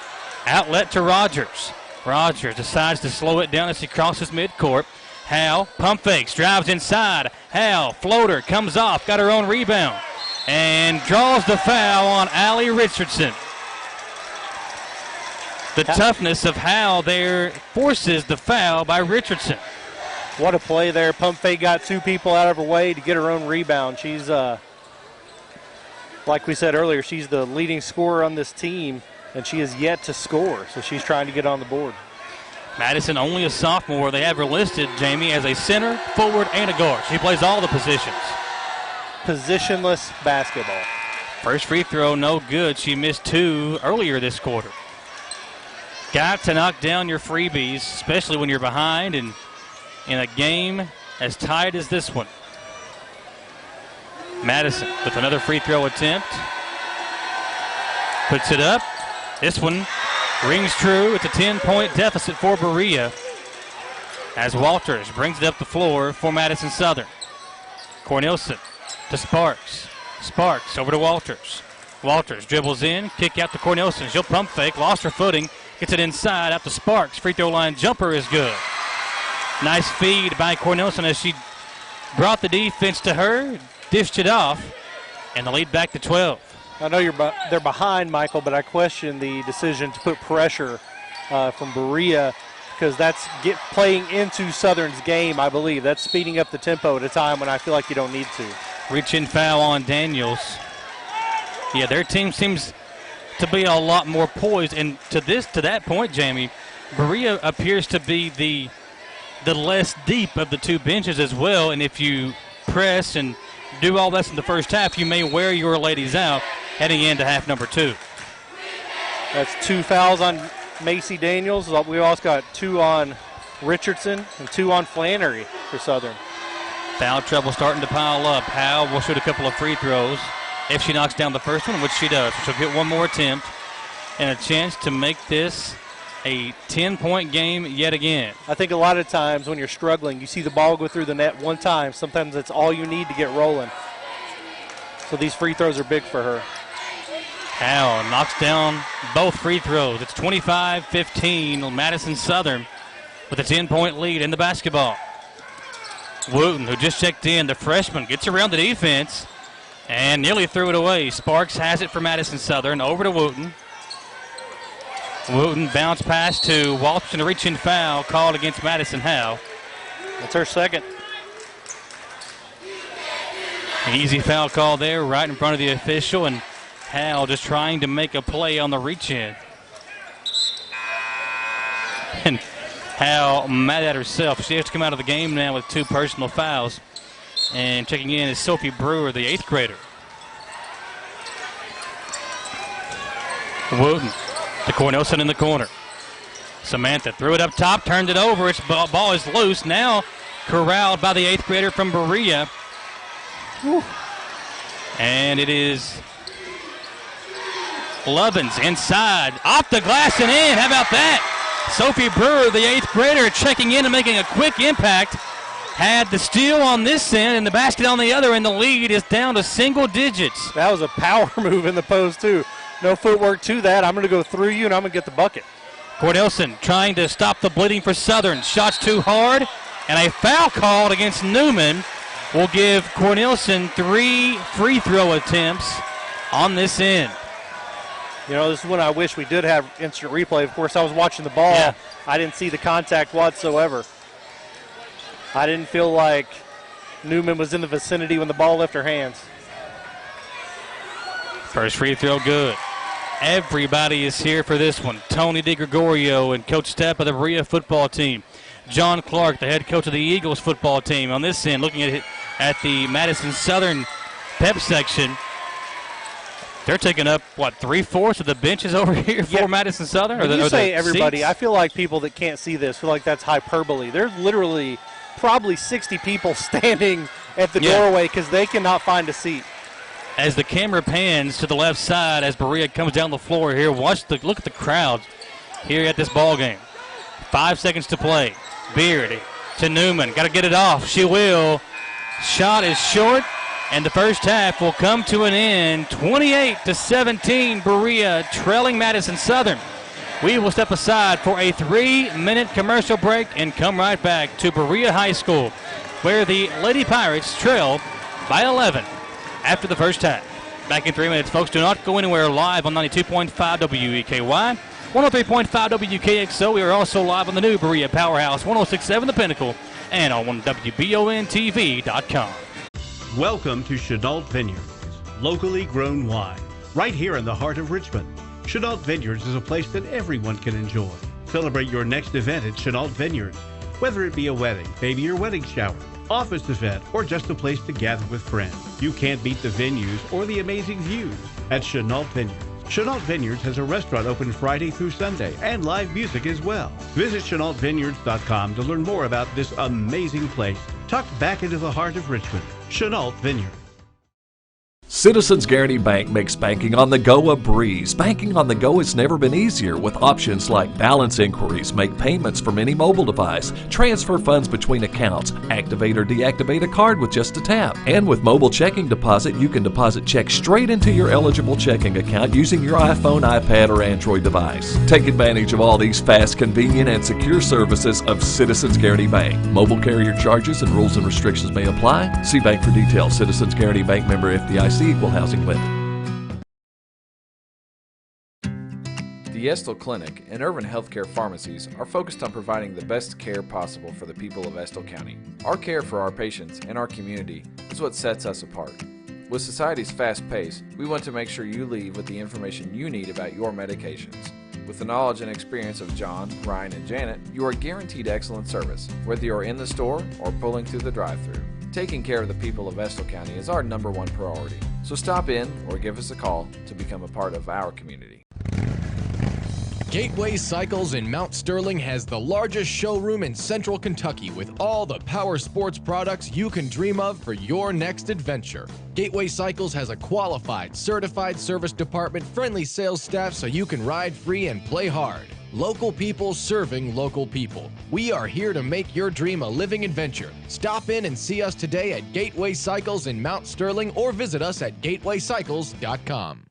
Outlet to Rogers. Rogers decides to slow it down as he crosses midcourt. Howe, pump fakes, drives inside. Howe, floater, comes off, got her own rebound, and draws the foul on Allie Richardson. The toughness of Howe there forces the foul by Richardson. What a play there. Pump fake got two people out of her way to get her own rebound. She's, like we said earlier, she's the leading scorer on this team, and she has yet to score, so she's trying to get on the board. Madison, only a sophomore. They have her listed, Jamie, as a center, forward, and a guard. She plays all the positions. Positionless basketball. First free throw, no good. She missed 2 earlier this quarter. Got to knock down your freebies, especially when you're behind and in a game as tight as this one. Madison with another free throw attempt. Puts it up. This one rings true. It's a 10-point deficit for Berea as Walters brings it up the floor for Madison Southern. Cornelison to Sparks. Sparks over to Walters. Walters dribbles in, kick out to Cornelison. She'll pump fake, lost her footing, gets it inside, out to Sparks. Free throw line jumper is good. Nice feed by Cornelison as she brought the defense to her, dished it off, and the lead back to 12. I know they're behind, Michael, but I question the decision to put pressure from Berea because that's playing into Southern's game, I believe. That's speeding up the tempo at a time when I feel like you don't need to. Reach-in foul on Daniels. Yeah, their team seems to be a lot more poised, and to that point, Jamie, Berea appears to be the less deep of the two benches as well, and if you press and do all this in the first half, you may wear your ladies out heading into half number 2. That's 2 fouls on Macy Daniels. We also got 2 on Richardson and 2 on Flannery for Southern. Foul trouble starting to pile up. Howe will shoot a couple of free throws if she knocks down the first one, which she does. She'll get one more attempt and a chance to make this a 10-point game yet again. I think a lot of times when you're struggling, you see the ball go through the net one time. Sometimes that's all you need to get rolling. So these free throws are big for her. Howe knocks down both free throws. It's 25-15. Madison Southern with a 10-point lead in the basketball. Wooten, who just checked in, the freshman, gets around the defense and nearly threw it away. Sparks has it for Madison Southern. Over to Wooten. Wooten bounce pass to Walton, a reach-in foul called against Madison Howe. That's her second. An easy foul call there right in front of the official, and Howe just trying to make a play on the reach-in. And Howe mad at herself. She has to come out of the game now with 2 personal fouls. And checking in is Sophie Brewer, the 8th grader. Wooten to Cornelison in the corner. Samantha threw it up top, turned it over. Its ball is loose. Now corralled by the 8th grader from Berea. Whew. And it is Lovins inside, off the glass and in. How about that? Sophie Brewer, the 8th grader, checking in and making a quick impact. Had the steal on this end and the basket on the other, and the lead is down to single digits. That was a power move in the post, too. No footwork to that. I'm going to go through you, and I'm going to get the bucket. Cornelison trying to stop the bleeding for Southern. Shots too hard, and a foul called against Newman will give Cornelison 3 free throw attempts on this end. You know, this is when I wish we did have instant replay. Of course, I was watching the ball. Yeah. I didn't see the contact whatsoever. I didn't feel like Newman was in the vicinity when the ball left her hands. First free throw good. Everybody is here for this one. Tony DeGregorio and Coach Stepp of the Berea football team. John Clark, the head coach of the Eagles football team. On this end, looking at the Madison Southern pep section, they're taking up, 3/4 of the benches over here for Madison Southern? When you say everybody, seats? I feel like people that can't see this feel like that's hyperbole. There's literally probably 60 people standing at the doorway because they cannot find a seat. As the camera pans to the left side as Berea comes down the floor here, look at the crowd here at this ball game. 5 seconds to play. Beard to Newman. Got to get it off. She will. Shot is short, and the first half will come to an end. 28-17, Berea trailing Madison Southern. We will step aside for a 3-minute commercial break and come right back to Berea High School, where the Lady Pirates trail by 11 after the first half. Back in 3 minutes, folks. Do not go anywhere. Live on 92.5 WEKY, 103.5 WKXO. We are also live on the new Berea Powerhouse, 106.7 The Pinnacle, and on WBONTV.com. Welcome to Chenault Vineyards, locally grown wine, right here in the heart of Richmond. Chenault Vineyards is a place that everyone can enjoy. Celebrate your next event at Chenault Vineyards, whether it be a wedding, baby or wedding shower, office event, or just a place to gather with friends. You can't beat the venues or the amazing views at Chenault Vineyards. Chenault Vineyards has a restaurant open Friday through Sunday and live music as well. Visit ChenaultVineyards.com to learn more about this amazing place tucked back into the heart of Richmond. Chenault Vineyards. Citizens Guaranty Bank makes banking on the go a breeze. Banking on the go has never been easier with options like balance inquiries, make payments from any mobile device, transfer funds between accounts, activate or deactivate a card with just a tap. And with mobile checking deposit, you can deposit checks straight into your eligible checking account using your iPhone, iPad, or Android device. Take advantage of all these fast, convenient, and secure services of Citizens Guaranty Bank. Mobile carrier charges and rules and restrictions may apply. See bank for details. Citizens Guaranty Bank, member FDIC. Equal housing lender. The Estill Clinic and Urban Healthcare Pharmacies are focused on providing the best care possible for the people of Estill County. Our care for our patients and our community is what sets us apart. With society's fast pace, we want to make sure you leave with the information you need about your medications. With the knowledge and experience of John, Ryan, and Janet, you are guaranteed excellent service, whether you're in the store or pulling through the drive-thru. Taking care of the people of Estill County is our #1 priority. So stop in or give us a call to become a part of our community. Gateway Cycles in Mount Sterling has the largest showroom in Central Kentucky with all the power sports products you can dream of for your next adventure. Gateway Cycles has a qualified, certified service department, friendly sales staff so you can ride free and play hard. Local people serving local people. We are here to make your dream a living adventure. Stop in and see us today at Gateway Cycles in Mount Sterling or visit us at gatewaycycles.com.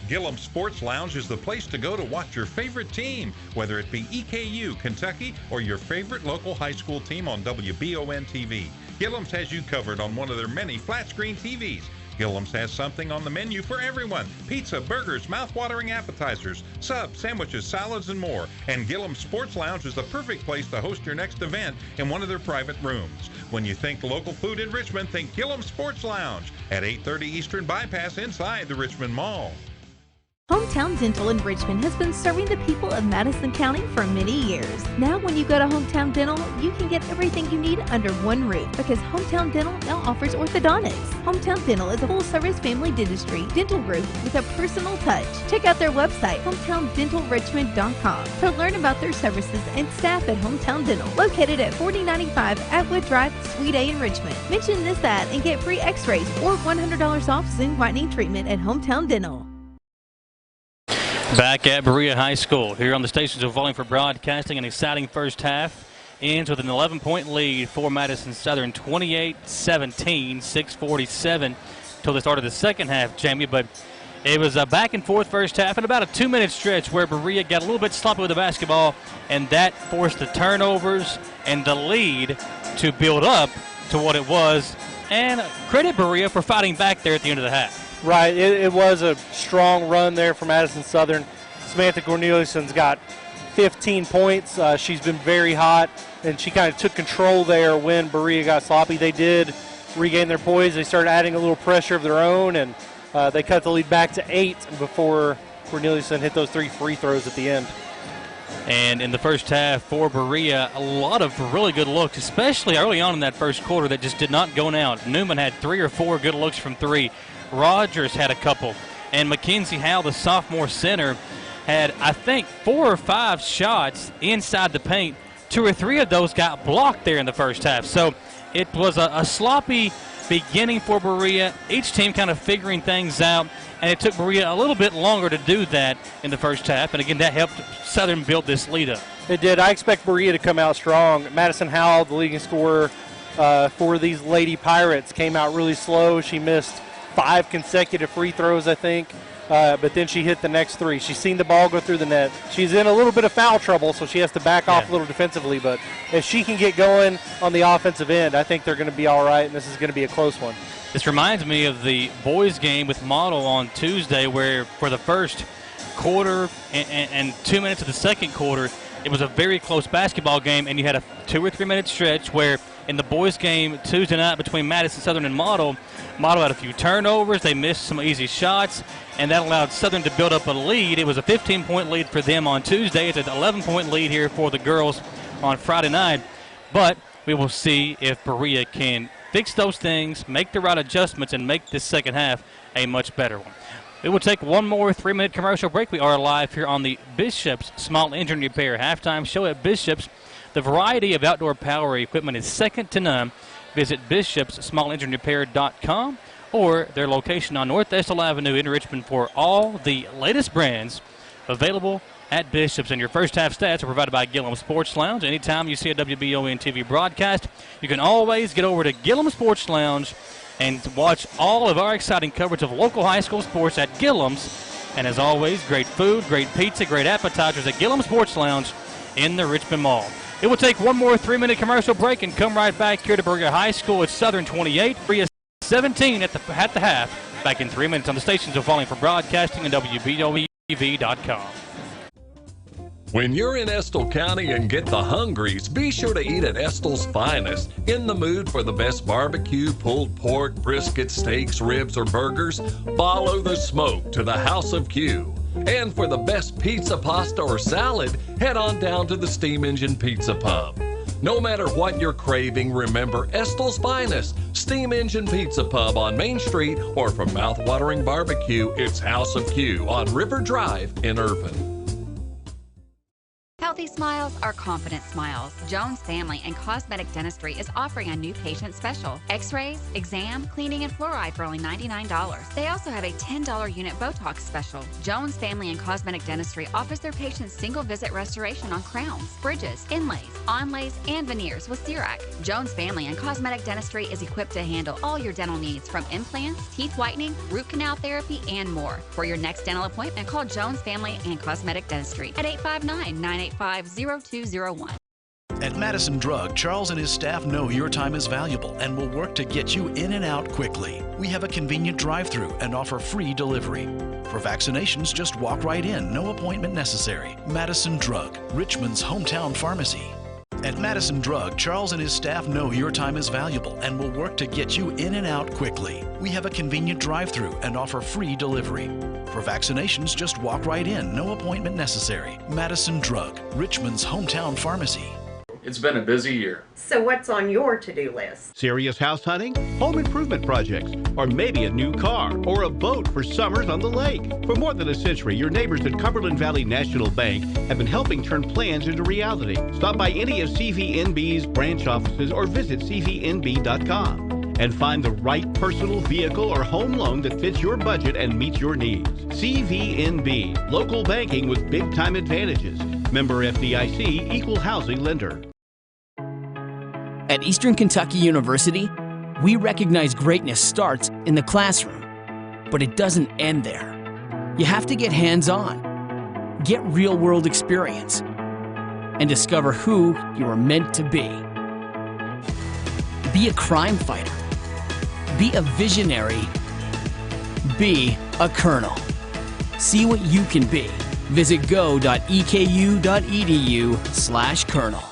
Gillum Sports Lounge is the place to go to watch your favorite team, whether it be EKU, Kentucky, or your favorite local high school team on WBON TV. Gillum's has you covered on one of their many flat-screen TVs. Gillum's has something on the menu for everyone. Pizza, burgers, mouth-watering appetizers, subs, sandwiches, salads, and more. And Gillum Sports Lounge is the perfect place to host your next event in one of their private rooms. When you think local food in Richmond, think Gillum Sports Lounge at 830 Eastern Bypass inside the Richmond Mall. Hometown Dental in Richmond has been serving the people of Madison County for many years. Now when you go to Hometown Dental, you can get everything you need under one roof because Hometown Dental now offers orthodontics. Hometown Dental is a full-service family dentistry dental group with a personal touch. Check out their website, hometowndentalrichmond.com, to learn about their services and staff at Hometown Dental, located at 4095 Atwood Drive, Suite A in Richmond. Mention this ad and get free x-rays or $100 off Zoom whitening treatment at Hometown Dental. Back at Berea High School, here on the stations of Volume for Broadcasting, an exciting first half ends with an 11-point lead for Madison Southern, 28-17, 6:47 till the start of the second half, Jamie. But it was a back-and-forth first half and about a 2-minute stretch where Berea got a little bit sloppy with the basketball, and that forced the turnovers and the lead to build up to what it was. And credit Berea for fighting back there at the end of the half. Right, it was a strong run there for Madison Southern. Samantha Corneliuson's got 15 points. She's been very hot, and she kind of took control there when Berea got sloppy. They did regain their poise. They started adding a little pressure of their own, and they cut the lead back to 8 before Corneliuson hit those 3 free throws at the end. And in the first half for Berea, a lot of really good looks, especially early on in that first quarter that just did not go out. Newman had 3 or 4 good looks from 3. Rogers had a couple. And Mackenzie Howell, the sophomore center, had, I think, 4 or 5 shots inside the paint. 2 or 3 of those got blocked there in the first half. So it was a sloppy beginning for Berea. Each team kind of figuring things out. And it took Berea a little bit longer to do that in the first half. And, again, that helped Southern build this lead up. It did. I expect Berea to come out strong. Madison Howell, the leading scorer for these Lady Pirates, came out really slow. She missed 5 consecutive free throws, I think. but then she hit the next three. She's seen the ball go through the net. She's in a little bit of foul trouble, so she has to back off a little defensively. But if she can get going on the offensive end, I think they're going to be all right, and this is going to be a close one. This reminds me of the boys' game with Model on Tuesday, where for the first quarter and 2 minutes of the second quarter, it was a very close basketball game, and you had a 2 or 3 minute stretch where in the boys' game Tuesday night between Madison Southern and Model had a few turnovers. They missed some easy shots, and that allowed Southern to build up a lead. It was a 15-point lead for them on Tuesday. It's an 11-point lead here for the girls on Friday night. But we will see if Berea can fix those things, make the right adjustments, and make this second half a much better one. We will take one more 3-minute commercial break. We are live here on the Bishop's Small Engine Repair halftime show at Bishop's. The variety of outdoor power equipment is second to none. Visit bishopssmallenginerepair.com or their location on North Estill Avenue in Richmond for all the latest brands available at Bishop's. And your first half stats are provided by Gillum Sports Lounge. Anytime you see a WBON TV broadcast, you can always get over to Gillum Sports Lounge and watch all of our exciting coverage of local high school sports at Gillum's. And as always, great food, great pizza, great appetizers at Gillum Sports Lounge in the Richmond Mall. It will take one more 3-minute commercial break and come right back here to Berea High School. It's Southern 28, Berea 17 at the half. Back in 3 minutes on the stations of Falling for Broadcasting and WBOEV.com. When you're in Estill County and get the hungries, be sure to eat at Estill's Finest. In the mood for the best barbecue, pulled pork, brisket, steaks, ribs, or burgers? Follow the smoke to the House of Q. And for the best pizza, pasta, or salad, head on down to the Steam Engine Pizza Pub. No matter what you're craving, remember Estill's Finest, Steam Engine Pizza Pub on Main Street, or for mouth-watering barbecue, it's House of Q on River Drive in Irvine. Healthy smiles are confident smiles. Jones Family and Cosmetic Dentistry is offering a new patient special. X-rays, exam, cleaning, and fluoride for only $99. They also have a $10 unit Botox special. Jones Family and Cosmetic Dentistry offers their patients single-visit restoration on crowns, bridges, inlays, onlays, and veneers with CERAC. Jones Family and Cosmetic Dentistry is equipped to handle all your dental needs, from implants, teeth whitening, root canal therapy, and more. For your next dental appointment, call Jones Family and Cosmetic Dentistry at 859-985-0201. At Madison Drug, Charles and his staff know your time is valuable and will work to get you in and out quickly. We have a convenient drive-thru and offer free delivery. For vaccinations, just walk right in, no appointment necessary. Madison Drug, Richmond's hometown pharmacy. At Madison Drug, Charles and his staff know your time is valuable and will work to get you in and out quickly. We have a convenient drive-thru and offer free delivery. For vaccinations, just walk right in, no appointment necessary. Madison Drug, Richmond's hometown pharmacy. It's been a busy year. So what's on your to-do list? Serious house hunting, home improvement projects, or maybe a new car or a boat for summers on the lake. For more than a century, your neighbors at Cumberland Valley National Bank have been helping turn plans into reality. Stop by any of CVNB's branch offices or visit cvnb.com and find the right personal vehicle or home loan that fits your budget and meets your needs. CVNB, local banking with big-time advantages. Member FDIC, equal housing lender. At Eastern Kentucky University, we recognize greatness starts in the classroom, but it doesn't end there. You have to get hands-on, get real-world experience, and discover who you are meant to be. Be a crime fighter. Be a visionary. Be a colonel. See what you can be. Visit go.eku.edu/colonel.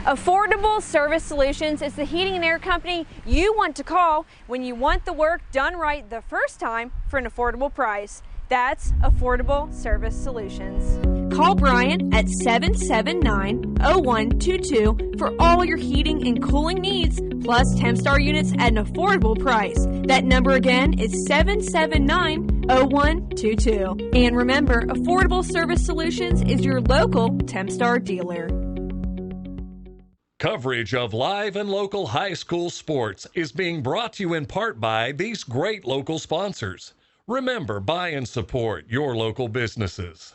Affordable Service Solutions is the heating and air company you want to call when you want the work done right the first time for an affordable price. That's Affordable Service Solutions. Call Brian at 779-0122 for all your heating and cooling needs, plus Tempstar units at an affordable price. That number again is 779-0122. And remember, Affordable Service Solutions is your local Tempstar dealer. Coverage of live and local high school sports is being brought to you in part by these great local sponsors. Remember, buy and support your local businesses.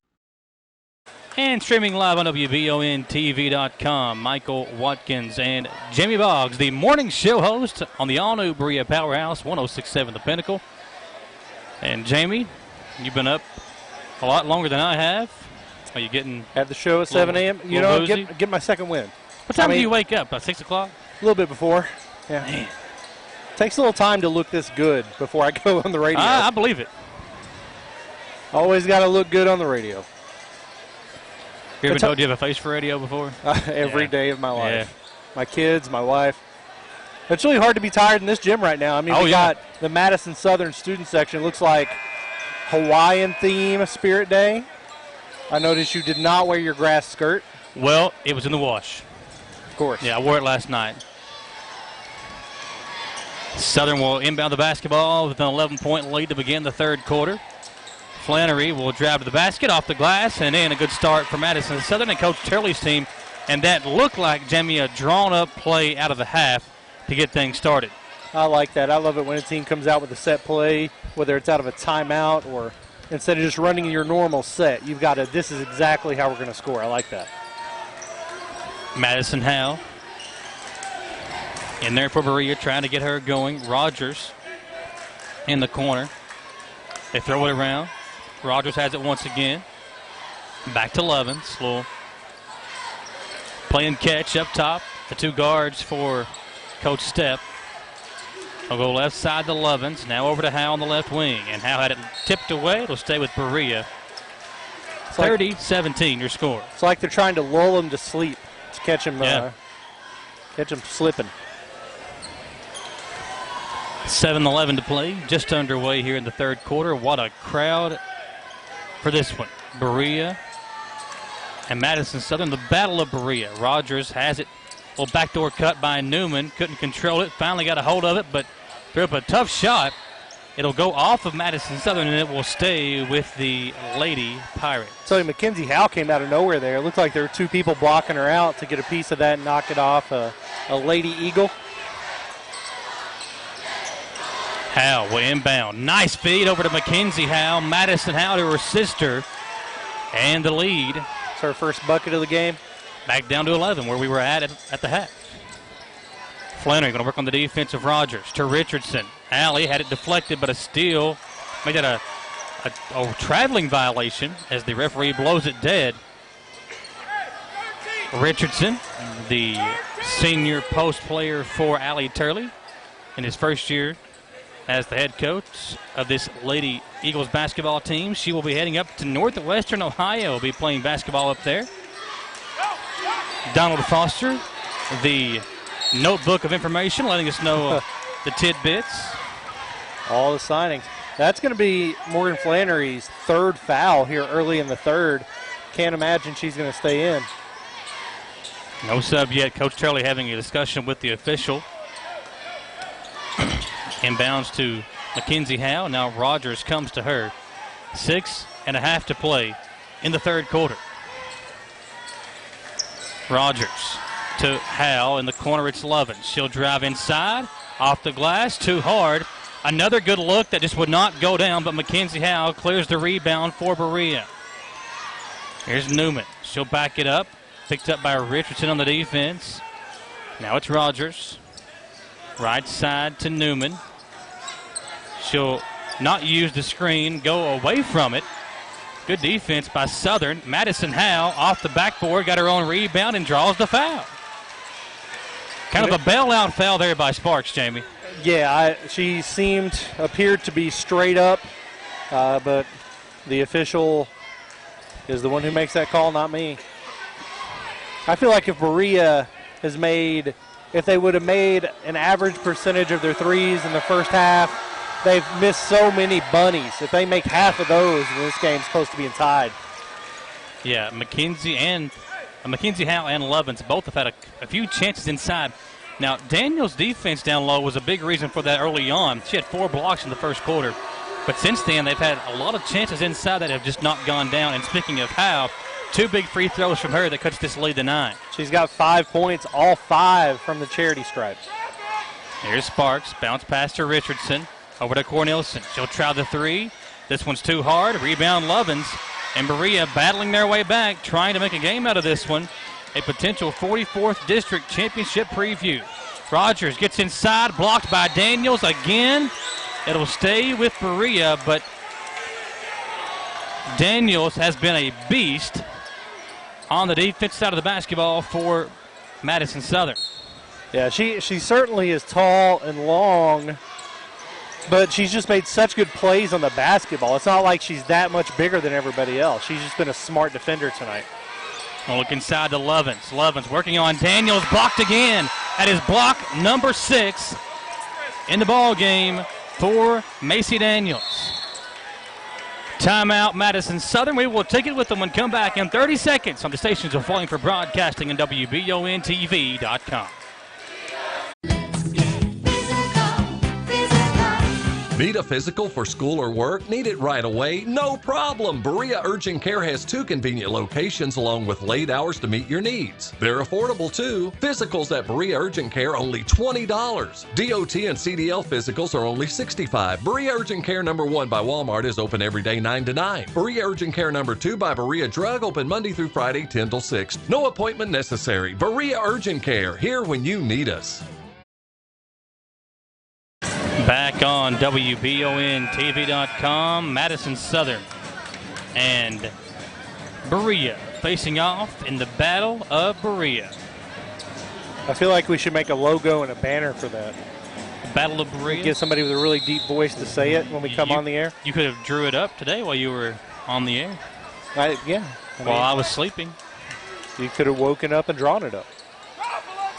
And streaming live on WBONTV.com, Michael Watkins and Jamie Boggs, the morning show host on the all-new Berea Powerhouse, 106.7 The Pinnacle. And Jamie, You've been up a lot longer than I have. Are you getting at the show at 7 a.m.? You know, get my second win. What time do you wake up? About 6 o'clock? A little bit before. Yeah. Man. Takes a little time to look this good before I go on the radio. I believe it. Always got to look good on the radio. You ever told you have a face for radio before? Every day of my life. Yeah. My kids, my wife. It's really hard to be tired in this gym right now. I mean, we got the Madison Southern student section. It looks like Hawaiian theme Spirit Day. I noticed you did not wear your grass skirt. Well, it was in the wash. Of course. Yeah, I wore it last night. Southern will inbound the basketball with an 11-point lead to begin the third quarter. Flannery will drive to the basket off the glass, and in a good start for Madison Southern and Coach Turley's team. And that looked like, Jamie, a drawn-up play out of the half to get things started. I like that. I love it when a team comes out with a set play, whether it's out of a timeout or instead of just running your normal set. You've got to, this is exactly how we're going to score. I like that. Madison Howe in there for Berea, trying to get her going. Rogers in the corner. They throw it around. Rogers has it once again. Back to Lovins. Little play and catch up top. The two guards for Coach Stepp. They'll go left side to Lovins. Now over to Howe on the left wing. And Howe had it tipped away. It'll stay with Berea. 30-17 your score. It's like they're trying to lull him to sleep. To catch him, slipping. 7:11 to play. Just underway here in the third quarter. What a crowd for this one. Berea and Madison Southern, the battle of Berea. Rogers has it. Little backdoor cut by Newman. Couldn't control it. Finally got a hold of it, but threw up a tough shot. It'll go off of Madison Southern, and it will stay with the Lady Pirates. So Mackenzie Howe came out of nowhere there. It looked like there were two people blocking her out to get a piece of that and knock it off a Lady Eagle. Howe will inbound. Nice feed over to Mackenzie Howe. Madison Howe to her sister. And the lead. It's her first bucket of the game. Back down to 11 where we were at the half. Flannery going to work on the defense of Rogers to Richardson. Alley had it deflected, but a steal. Made that a traveling violation as the referee blows it dead. Richardson, the senior post player for Allie Turley in his first year as the head coach of this Lady Eagles basketball team. She will be heading up to Northwestern Ohio, will be playing basketball up there. Donald Foster, the notebook of information, letting us know the tidbits. All the signings. That's going to be Morgan Flannery's third foul here early in the third. Can't imagine she's going to stay in. No sub yet. Coach Turley having a discussion with the official. Inbounds to Mackenzie Howe. Now Rogers comes to her. 6.5 to play in the third quarter. Rogers to Howe in the corner. It's Lovins. She'll drive inside. Off the glass. Too hard. Another good look that just would not go down, but Mackenzie Howe clears the rebound for Berea. Here's Newman. She'll back it up. Picked up by Richardson on the defense. Now it's Rogers. Right side to Newman. She'll not use the screen, go away from it. Good defense by Southern. Madison Howe off the backboard, got her own rebound and draws the foul. Kind of a bailout foul there by Sparks, Jamie. Yeah, she appeared to be straight up, but the official is the one who makes that call, not me. I feel like if Berea if they would have made an average percentage of their threes in the first half, they've missed so many bunnies. If they make half of those, this game's supposed to be tied. Yeah, Mackenzie Howe and Lovins both have had a few chances inside. Now, Daniel's defense down low was a big reason for that early on. She had 4 blocks in the first quarter. But since then, they've had a lot of chances inside that have just not gone down. And speaking of Howe, 2 big free throws from her that cuts this lead to 9. She's got 5 points, all 5 from the charity stripe. Here's Sparks, bounce pass to Richardson. Over to Cornelison. She'll try the 3. This one's too hard. Rebound Lovins. And Berea battling their way back, trying to make a game out of this one. A potential 44th District Championship preview. Rogers gets inside, blocked by Daniels again. It'll stay with Berea, but Daniels has been a beast on the defense side of the basketball for Madison Southern. Yeah, she certainly is tall and long, but she's just made such good plays on the basketball. It's not like she's that much bigger than everybody else. She's just been a smart defender tonight. We'll look inside to Lovins. Lovins working on Daniels, blocked again. That is block number 6 in the ball game for Macy Daniels. Timeout, Madison Southern. We will take it with them and come back in 30 seconds on the stations of Falling for Broadcasting and WBONTV.com. Need a physical for school or work? Need it right away? No problem. Berea Urgent Care has 2 convenient locations along with late hours to meet your needs. They're affordable too. Physicals at Berea Urgent Care only $20. DOT and CDL physicals are only $65. Berea Urgent Care number 1 by Walmart is open every day 9 to 9. Berea Urgent Care number 2 by Berea Drug open Monday through Friday 10 till 6. No appointment necessary. Berea Urgent Care, here when you need us. Back on WBONTV.com, Madison Southern and Berea facing off in the Battle of Berea. I feel like we should make a logo and a banner for that. Battle of Berea? Get somebody with a really deep voice to say it when we come on the air. You could have drew it up today while you were on the air. While I was sleeping. You could have woken up and drawn it up.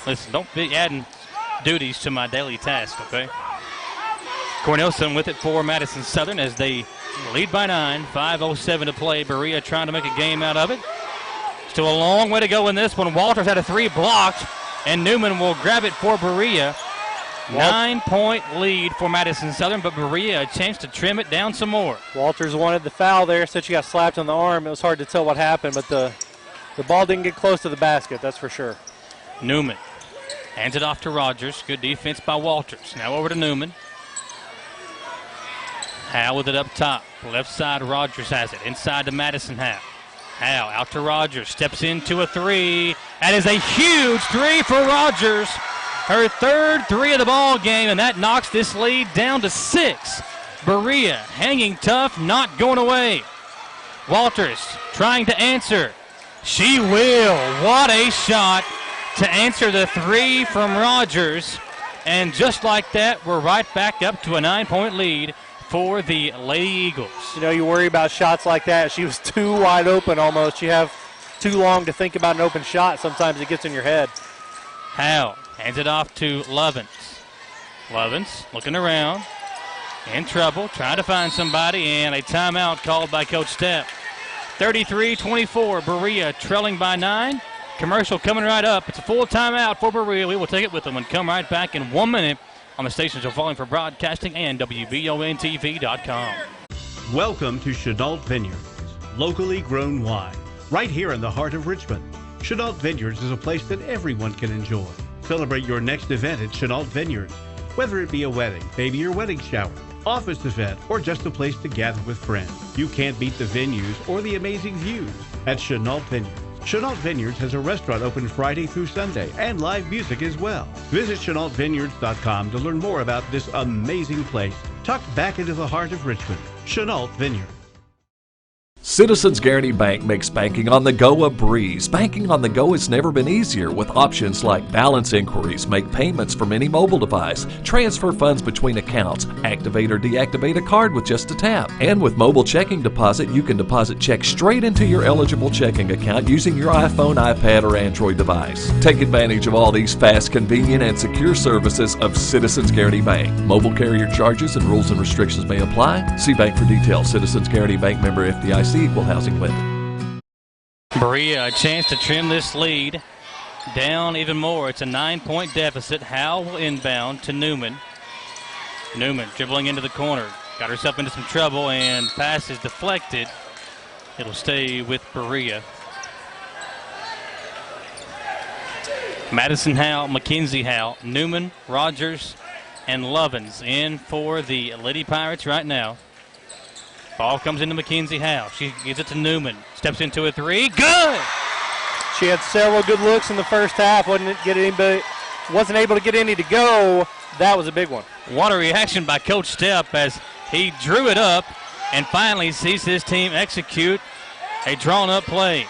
Listen, don't be adding duties to my daily task, okay? Cornelson with it for Madison Southern as they lead by 9. 5:07 to play. Berea trying to make a game out of it. Still a long way to go in this one. Walters had a 3 blocked, and Newman will grab it for Berea. 9-point lead for Madison Southern, but Berea a chance to trim it down some more. Walters wanted the foul there, said she got slapped on the arm. It was hard to tell what happened, but the ball didn't get close to the basket, that's for sure. Newman hands it off to Rogers. Good defense by Walters. Now over to Newman. Howe with it up top. Left side, Rogers has it. Inside to Madison Howe. Howe out to Rogers. Steps into a 3. That is a huge 3 for Rogers. Her 3rd 3 of the ball game, and that knocks this lead down to 6. Berea hanging tough, not going away. Walters trying to answer. She will. What a shot to answer the 3 from Rogers. And just like that, we're right back up to a 9-point lead for the Lady Eagles. You know, you worry about shots like that. She was too wide open almost. You have too long to think about an open shot. Sometimes it gets in your head. Howe hands it off to Lovins. Lovins looking around. In trouble, trying to find somebody, and a timeout called by Coach Stepp. 33-24, Berea trailing by 9. Commercial coming right up. It's a full timeout for Berea. We will take it with them and come right back in 1 minute on the stations of Falling for Broadcasting and WBONTV.com. Welcome to Chenault Vineyards, locally grown wine, right here in the heart of Richmond. Chenault Vineyards is a place that everyone can enjoy. Celebrate your next event at Chenault Vineyards, whether it be a wedding, baby or wedding shower, office event, or just a place to gather with friends. You can't beat the venues or the amazing views at Chenault Vineyards. Chenault Vineyards has a restaurant open Friday through Sunday and live music as well. Visit ChenaultVineyards.com to learn more about this amazing place tucked back into the heart of Richmond. Chenault Vineyards. Citizens Guaranty Bank makes banking on the go a breeze. Banking on the go has never been easier with options like balance inquiries, make payments from any mobile device, transfer funds between accounts, activate or deactivate a card with just a tap. And with mobile checking deposit, you can deposit checks straight into your eligible checking account using your iPhone, iPad, or Android device. Take advantage of all these fast, convenient, and secure services of Citizens Guaranty Bank. Mobile carrier charges and rules and restrictions may apply. See bank for details. Citizens Guaranty Bank, member FDIC. Equal housing lender. Berea a chance to trim this lead down even more. It's a 9-point deficit. Howe will inbound to Newman. Newman dribbling into the corner. Got herself into some trouble and pass is deflected. It'll stay with Berea. Madison Howe, Mackenzie Howe, Newman, Rogers, and Lovins in for the Lady Pirates right now. Ball comes into Mackenzie Howe. She gives it to Newman. Steps into a 3. Good! She had several good looks in the first half. Wasn't able to get any to go. That was a big one. What a reaction by Coach Stepp as he drew it up and finally sees his team execute a drawn-up play.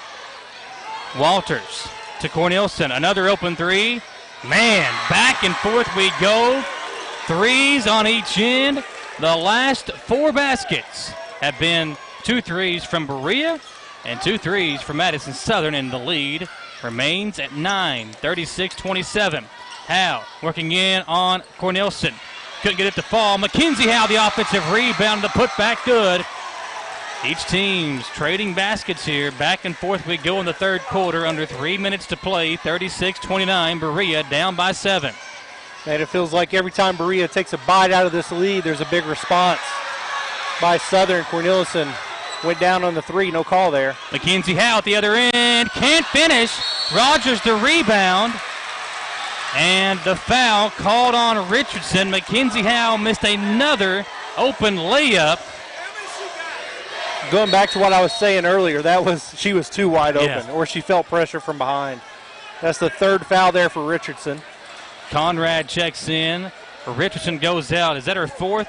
Walters to Cornelison. Another open three. Man, back and forth we go. Threes on each end. The last 4 baskets have been 2 threes from Berea and 2 threes from Madison Southern, and the lead remains at 9, 36-27. Howe working in on Cornelison. Couldn't get it to fall. Mackenzie Howe, the offensive rebound, the putback good. Each team's trading baskets here. Back and forth we go in the third quarter. Under 3 minutes to play. 36-29. Berea down by 7. And it feels like every time Berea takes a bite out of this lead, there's a big response by Southern. Cornelison went down on the 3. No call there. Mackenzie Howe at the other end. Can't finish. Rogers the rebound. And the foul called on Richardson. Mackenzie Howe missed another open layup. Going back to what I was saying earlier, she was too wide open, or she felt pressure from behind. That's the 3rd foul there for Richardson. Conrad checks in. Richardson goes out. Is that her 4th?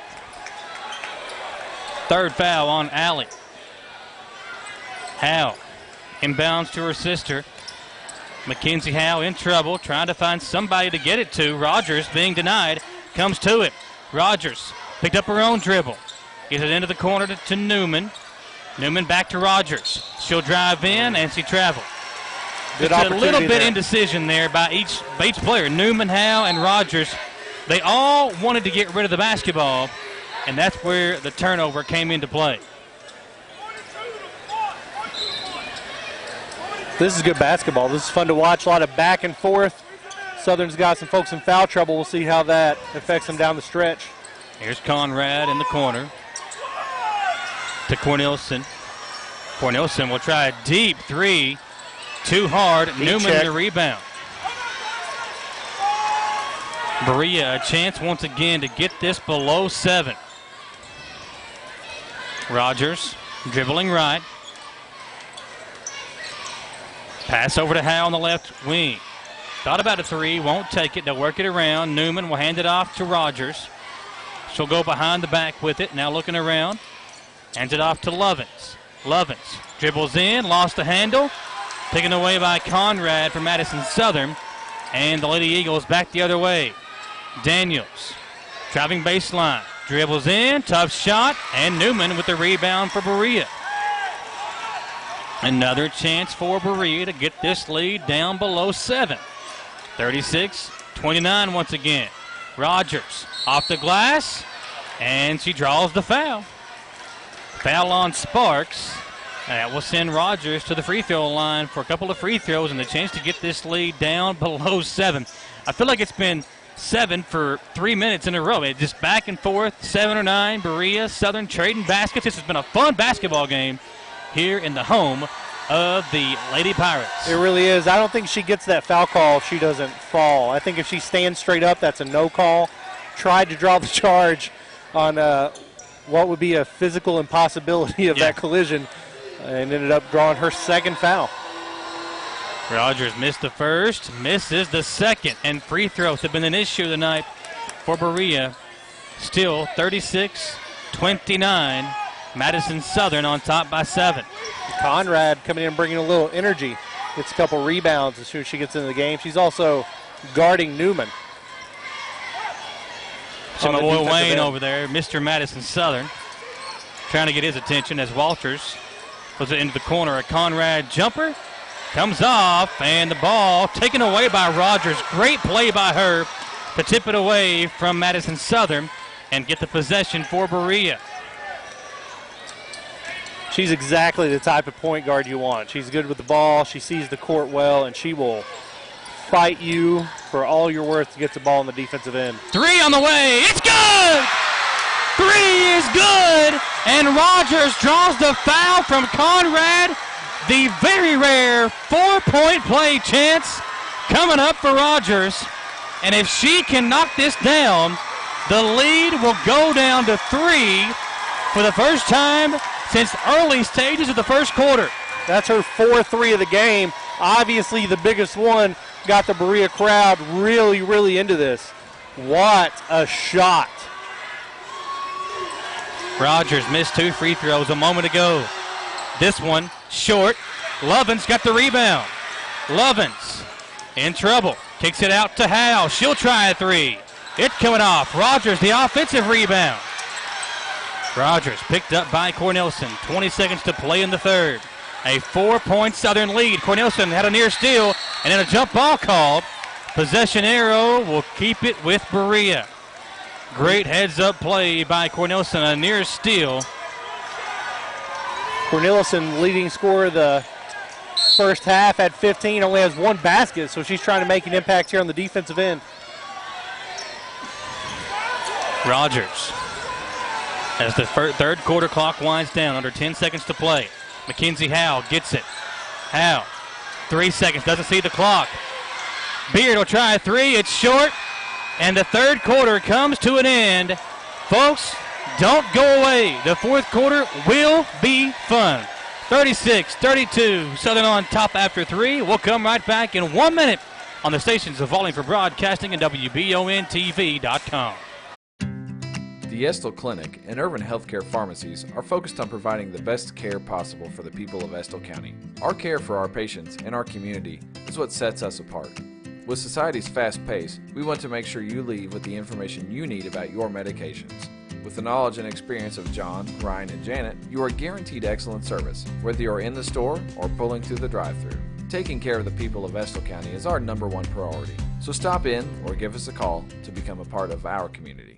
3rd foul on Allie. Howe inbounds to her sister. Mackenzie Howe in trouble, trying to find somebody to get it to. Rogers being denied, comes to it. Rogers picked up her own dribble. Gets it into the corner to Newman. Newman back to Rogers. She'll drive in, and she travels. Good It's a little bit there. indecision there by each player. Newman, Howe, and Rogers, they all wanted to get rid of the basketball, and that's where the turnover came into play. This is good basketball. This is fun to watch. A lot of back and forth. Southern's got some folks in foul trouble. We'll see how that affects them down the stretch. Here's Conrad in the corner to Cornelison. Cornelison will try a deep 3. Too hard. Newman the rebound. Berea a chance once again to get this below 7. Rogers dribbling right. Pass over to Howe on the left wing. Thought about a 3, won't take it. They'll work it around. Newman will hand it off to Rogers. She'll go behind the back with it. Now looking around. Hands it off to Lovins. Lovins dribbles in, lost the handle. Taken away by Conrad from Madison Southern. And the Lady Eagles back the other way. Daniels driving baseline. Dribbles in, tough shot, and Newman with the rebound for Berea. Another chance for Berea to get this lead down below 7. 36-29 once again. Rogers off the glass, and she draws the foul. Foul on Sparks. That will send Rogers to the free throw line for a couple of free throws and the chance to get this lead down below 7. I feel like it's been 7 for 3 minutes in a row. It's just back and forth, 7 or 9. Berea, Southern trading baskets. This has been a fun basketball game here in the home of the Lady Pirates. It really is. I don't think she gets that foul call if she doesn't fall. I think if she stands straight up, that's a no call. Tried to draw the charge on what would be a physical impossibility of that collision and ended up drawing her 2nd foul. Rogers missed the first, misses the second, and free throws have been an issue tonight for Berea. Still 36-29. Madison Southern on top by 7. Conrad coming in and bringing a little energy. Gets a couple rebounds as soon as she gets into the game. She's also guarding Newman. See my boy Wayne over there, Mr. Madison Southern, trying to get his attention as Walters puts it into the corner. A Conrad jumper comes off, and the ball taken away by Rogers. Great play by her to tip it away from Madison Southern and get the possession for Berea. She's exactly the type of point guard you want. She's good with the ball. She sees the court well, and she will fight you for all you're worth to get the ball on the defensive end. 3 on the way. It's good! 3 is good! And Rogers draws the foul from Conrad. The very rare 4-point play chance coming up for Rogers. And if she can knock this down, the lead will go down to 3 for the first time since early stages of the first quarter. That's her 4-3 of the game. Obviously the biggest one. Got the Berea crowd really, really into this. What a shot. Rogers missed 2 free throws a moment ago. This one short. Lovins got the rebound. Lovins in trouble. Kicks it out to Howe. She'll try a 3. It coming off. Rogers, the offensive rebound. Rogers picked up by Cornelison. 20 seconds to play in the third. A 4-point Southern lead. Cornelison had a near steal and then a jump ball called. Possession arrow will keep it with Berea. Great heads-up play by Cornelison, a near steal. Cornelison, leading scorer the first half at 15, only has 1 basket, so she's trying to make an impact here on the defensive end. Rogers, as the third quarter clock winds down, under 10 seconds to play. Mackenzie Howe gets it. Howe, 3 seconds, doesn't see the clock. Beard will try a 3, it's short, and the third quarter comes to an end. Folks, don't go away. The fourth quarter will be fun. 36-32, Southern on top after 3. We'll come right back in 1 minute on the stations of Volume for Broadcasting and WBONTV.com. The Estill Clinic and Urban Healthcare Pharmacies are focused on providing the best care possible for the people of Estill County. Our care for our patients and our community is what sets us apart. With society's fast pace, we want to make sure you leave with the information you need about your medications. With the knowledge and experience of John, Ryan, and Janet, you are guaranteed excellent service, whether you're in the store or pulling through the drive-thru. Taking care of the people of Estill County is our #1 priority, so stop in or give us a call to become a part of our community.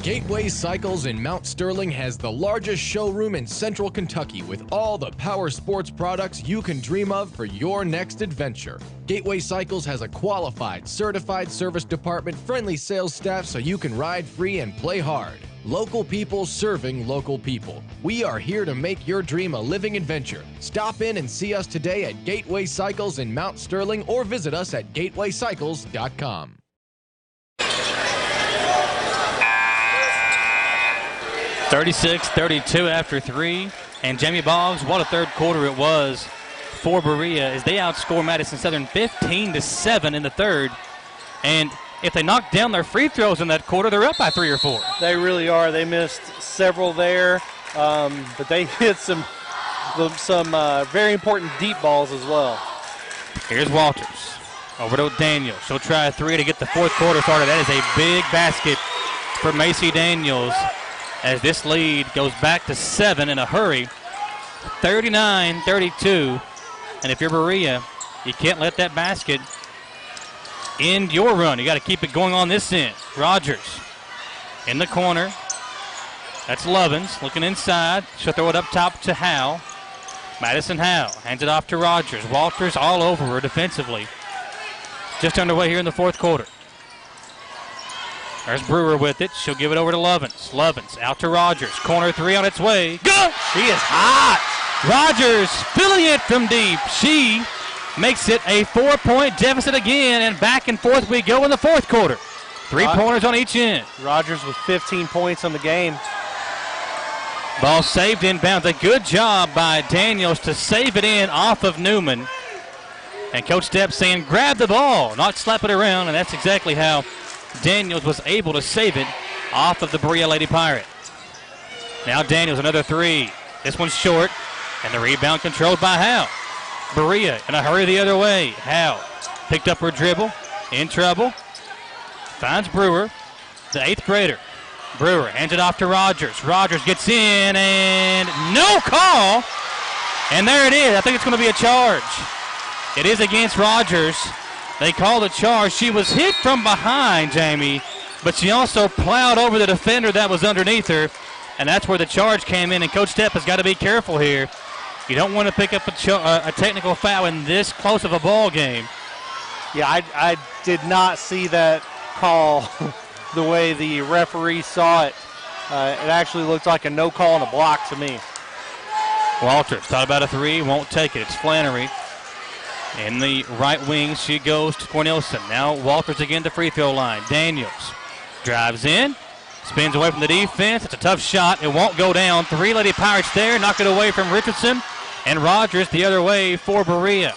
Gateway Cycles in Mount Sterling has the largest showroom in Central Kentucky with all the power sports products you can dream of for your next adventure. Gateway Cycles has a qualified, certified service department, friendly sales staff so you can ride free and play hard. Local people serving local people. We are here to make your dream a living adventure. Stop in and see us today at Gateway Cycles in Mount Sterling or visit us at gatewaycycles.com. 36-32 after 3. And Jamie Boggs, what a third quarter it was for Berea as they outscore Madison Southern 15-7 in the third. And if they knock down their free throws in that quarter, they're up by 3 or 4. They really are. They missed several there, but they hit some very important deep balls as well. Here's Walters. Over to Daniels. She'll try a 3 to get the fourth quarter started. That is a big basket for Macy Daniels, as this lead goes back to 7 in a hurry. 39-32. And if you're Berea, you can't let that basket end your run. You got to keep it going on this end. Rogers in the corner. That's Lovins looking inside. She'll throw it up top to Howe. Madison Howe hands it off to Rogers. Walters all over her defensively. Just underway here in the fourth quarter. There's Brewer with it. She'll give it over to Lovins. Lovins out to Rogers. Corner 3 on its way. Good! She is hot! Rogers filling it from deep. She makes it a 4-point deficit again, and back and forth we go in the fourth quarter. 3-pointers on each end. Rogers with 15 points on the game. Ball saved inbounds. A good job by Daniels to save it in off of Newman. And Coach Depp saying, grab the ball, not slap it around, and that's exactly how Daniels was able to save it off of the Berea Lady Pirate. Now Daniels, another 3. This one's short, and the rebound controlled by Howe. Berea in a hurry the other way. Howe picked up her dribble, in trouble, finds Brewer, the 8th grader. Brewer hands it off to Rogers. Rogers gets in, and no call. And there it is. I think it's going to be a charge. It is against Rogers. They called a charge. She was hit from behind, Jamie, but she also plowed over the defender that was underneath her, and that's where the charge came in. And Coach Stepp has got to be careful here. You don't want to pick up a technical foul in this close of a ball game. Yeah, I did not see that call the way the referee saw it. It actually looked like a no call and a block to me. Walters thought about a 3, won't take it. It's Flannery. In the right wing, she goes to Cornelison. Now Walters again to free throw line. Daniels drives in, spins away from the defense. It's a tough shot. It won't go down. 3 Lady Pirates there. Knock it away from Richardson. And Rogers the other way for Berea.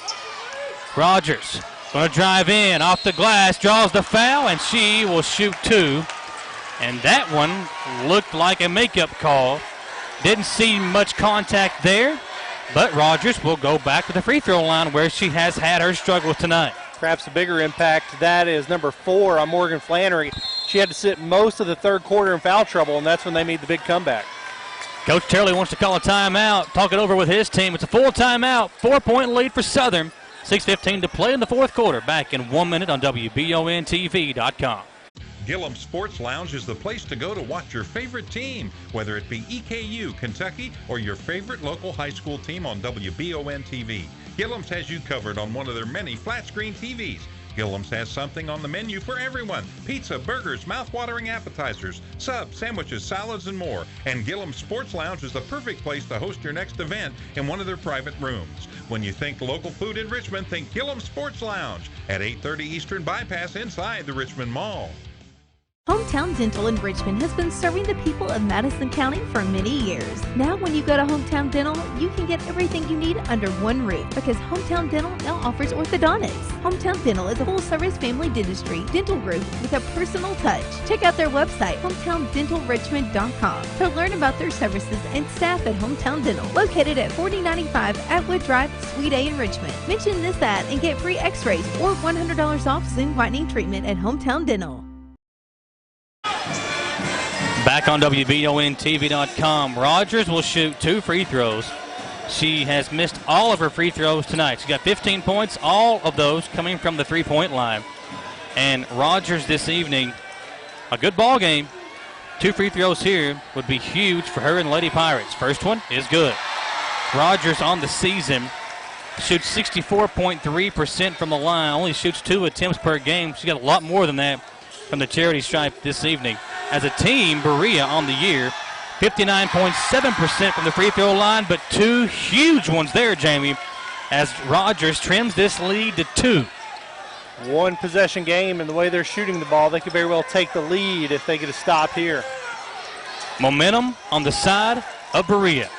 Rogers going to drive in off the glass, draws the foul, and she will shoot 2. And that one looked like a makeup call. Didn't see much contact there, but Rogers will go back to the free throw line where she has had her struggles tonight. Perhaps a bigger impact, that is number 4 on Morgan Flannery. She had to sit most of the third quarter in foul trouble, and that's when they made the big comeback. Coach Turley wants to call a timeout, talk it over with his team. It's a full timeout, 4-point lead for Southern. 6:15 to play in the fourth quarter. Back in 1 minute on WBONTV.com. Gillum Sports Lounge is the place to go to watch your favorite team, whether it be EKU, Kentucky, or your favorite local high school team on WBON TV. Gillum's has you covered on one of their many flat-screen TVs. Gillum's has something on the menu for everyone. Pizza, burgers, mouth-watering appetizers, subs, sandwiches, salads, and more. And Gillum Sports Lounge is the perfect place to host your next event in one of their private rooms. When you think local food in Richmond, think Gillum Sports Lounge at 830 Eastern Bypass inside the Richmond Mall. Hometown Dental in Richmond has been serving the people of Madison County for many years. Now when you go to Hometown Dental, you can get everything you need under one roof because Hometown Dental now offers orthodontics. Hometown Dental is a full-service family dentistry dental group with a personal touch. Check out their website, hometowndentalrichmond.com, to learn about their services and staff at Hometown Dental, located at 4095 Atwood Drive, Suite A in Richmond. Mention this ad and get free x-rays or $100 off Zoom whitening treatment at Hometown Dental. Back on WBONTV.com, Rogers will shoot 2 free throws. She has missed all of her free throws tonight. She got 15 points, all of those coming from the three-point line. And Rogers this evening, a good ball game. 2 free throws here would be huge for her and Lady Pirates. First one is good. Rogers on the season shoots 64.3% from the line, only shoots 2 attempts per game. She got a lot more than that from the charity stripe this evening. As a team, Berea on the year, 59.7% from the free throw line, but 2 huge ones there, Jamie, as Rogers trims this lead to 2. 1 possession game, and the way they're shooting the ball, they could very well take the lead if they get a stop here. Momentum on the side of Berea.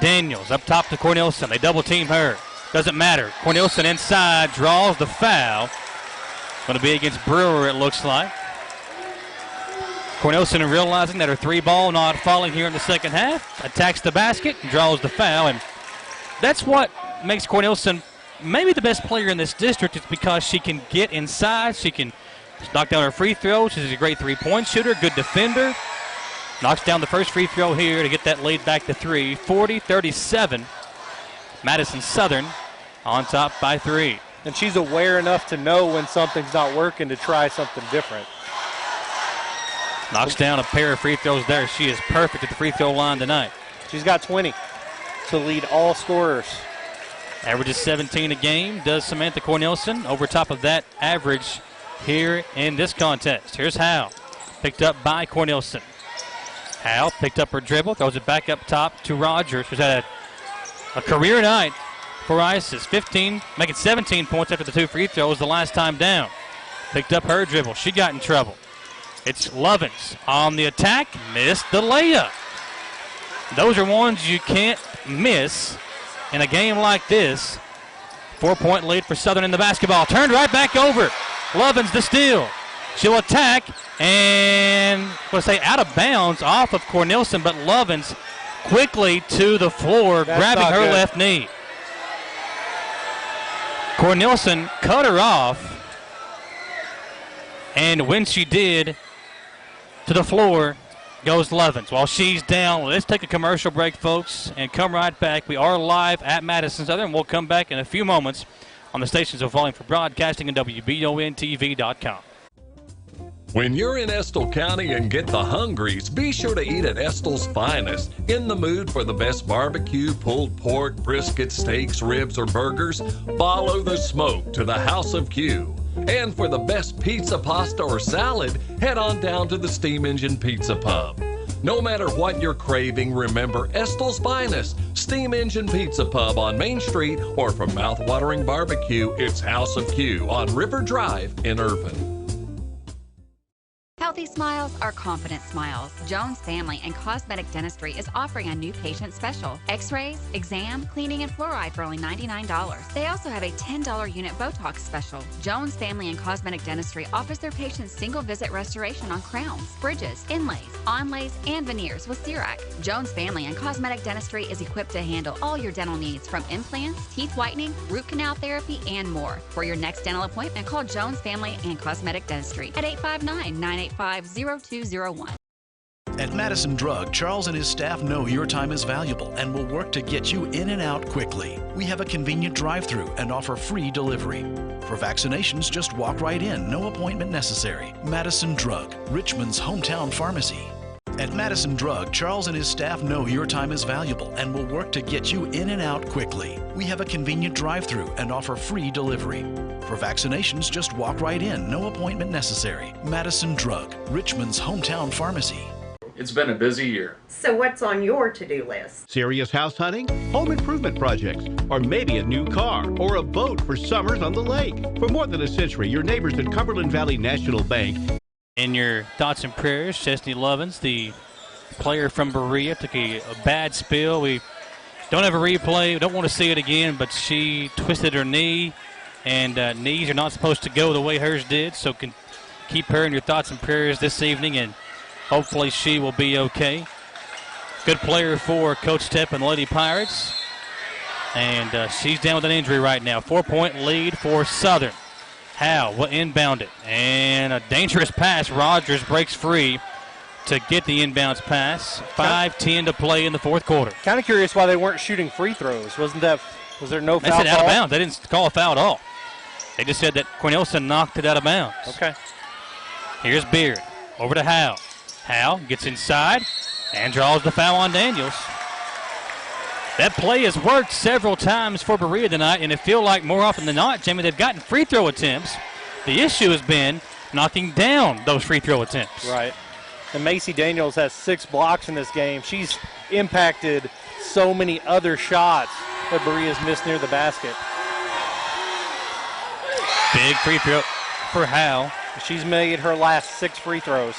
Daniels up top to Cornelison. They double team her. Doesn't matter. Cornelison inside, draws the foul. Going to be against Brewer, it looks like. Cornelison realizing that her 3-ball not falling here in the second half, attacks the basket and draws the foul. And that's what makes Cornelison maybe the best player in this district. It's because she can get inside. She can knock down her free throws. She's a great 3-point shooter, good defender. Knocks down the first free throw here to get that lead back to 3. 40-37. Madison Southern on top by 3. And she's aware enough to know when something's not working to try something different. Knocks down a pair of free throws there. She is perfect at the free throw line tonight. She's got 20 to lead all scorers. Averages 17 a game, does Samantha Cornelison. Over top of that average here in this contest. Here's Howe, picked up by Cornelison. Howe picked up her dribble, throws it back up top to Rogers, who's had a career night for Isis. 15, making 17 points after the 2 free throws the last time down. Picked up her dribble. She got in trouble. It's Lovins on the attack, missed the layup. Those are ones you can't miss in a game like this. 4-point lead for Southern in the basketball. Turned right back over. Lovins the steal. She'll attack and, out of bounds off of Cornelison, but Lovins quickly to the floor, grabbing her left knee. Cornelison cut her off, and when she did, to the floor goes Lovins. While she's down, let's take a commercial break, folks, and come right back. We are live at Madison Southern. We'll come back in a few moments on the stations of Volume for Broadcasting and WBONTV.com. When you're in Estill County and get the hungries, be sure to eat at Estill's Finest. In the mood for the best barbecue, pulled pork, brisket, steaks, ribs, or burgers? Follow the smoke to the House of Q. And for the best pizza, pasta, or salad, head on down to the Steam Engine Pizza Pub. No matter what you're craving, remember Estill's Finest, Steam Engine Pizza Pub on Main Street, or for mouth-watering barbecue, it's House of Q on River Drive in Irvine. Healthy smiles are confident smiles. Jones Family and Cosmetic Dentistry is offering a new patient special. X-rays, exam, cleaning, and fluoride for only $99. They also have a $10 unit Botox special. Jones Family and Cosmetic Dentistry offers their patients single-visit restoration on crowns, bridges, inlays, onlays, and veneers with CERAC. Jones Family and Cosmetic Dentistry is equipped to handle all your dental needs from implants, teeth whitening, root canal therapy, and more. For your next dental appointment, call Jones Family and Cosmetic Dentistry at 859-985-0201. At Madison Drug, Charles and his staff know your time is valuable and will work to get you in and out quickly. We have a convenient drive-thru and offer free delivery. For vaccinations, just walk right in, no appointment necessary. Madison Drug, Richmond's hometown pharmacy. At Madison Drug, Charles and his staff know your time is valuable and will work to get you in and out quickly. We have a convenient drive-thru and offer free delivery. For vaccinations, just walk right in, no appointment necessary. Madison Drug, Richmond's hometown pharmacy. It's been a busy year. So what's on your to-do list? Serious house hunting, home improvement projects, or maybe a new car or a boat for summers on the lake. For more than a century, your neighbors at Cumberland Valley National Bank. In your thoughts and prayers, Chesney Lovins, the player from Berea, took a bad spill. We don't have a replay. We don't want to see it again, but she twisted her knee, and knees are not supposed to go the way hers did, so can keep her in your thoughts and prayers this evening, and hopefully she will be okay. Good player for Coach Tepp and the Lady Pirates, and she's down with an injury right now. 4-point lead for Southern. Howe will inbound it, and a dangerous pass. Rogers breaks free to get the inbounds pass. 5:10 to play in the fourth quarter. Kind of curious why they weren't shooting free throws. Was there no foul? They said out of bounds. They didn't call a foul at all. They just said that Cornelison knocked it out of bounds. Okay. Here's Beard over to Howe. Howe gets inside and draws the foul on Daniels. That play has worked several times for Berea tonight, and it feels like more often than not, Jamie, they've gotten free throw attempts. The issue has been knocking down those free throw attempts. Right. And Macy Daniels has 6 blocks in this game. She's impacted so many other shots that Berea's missed near the basket. Big free throw for Howe. She's made her last 6 free throws.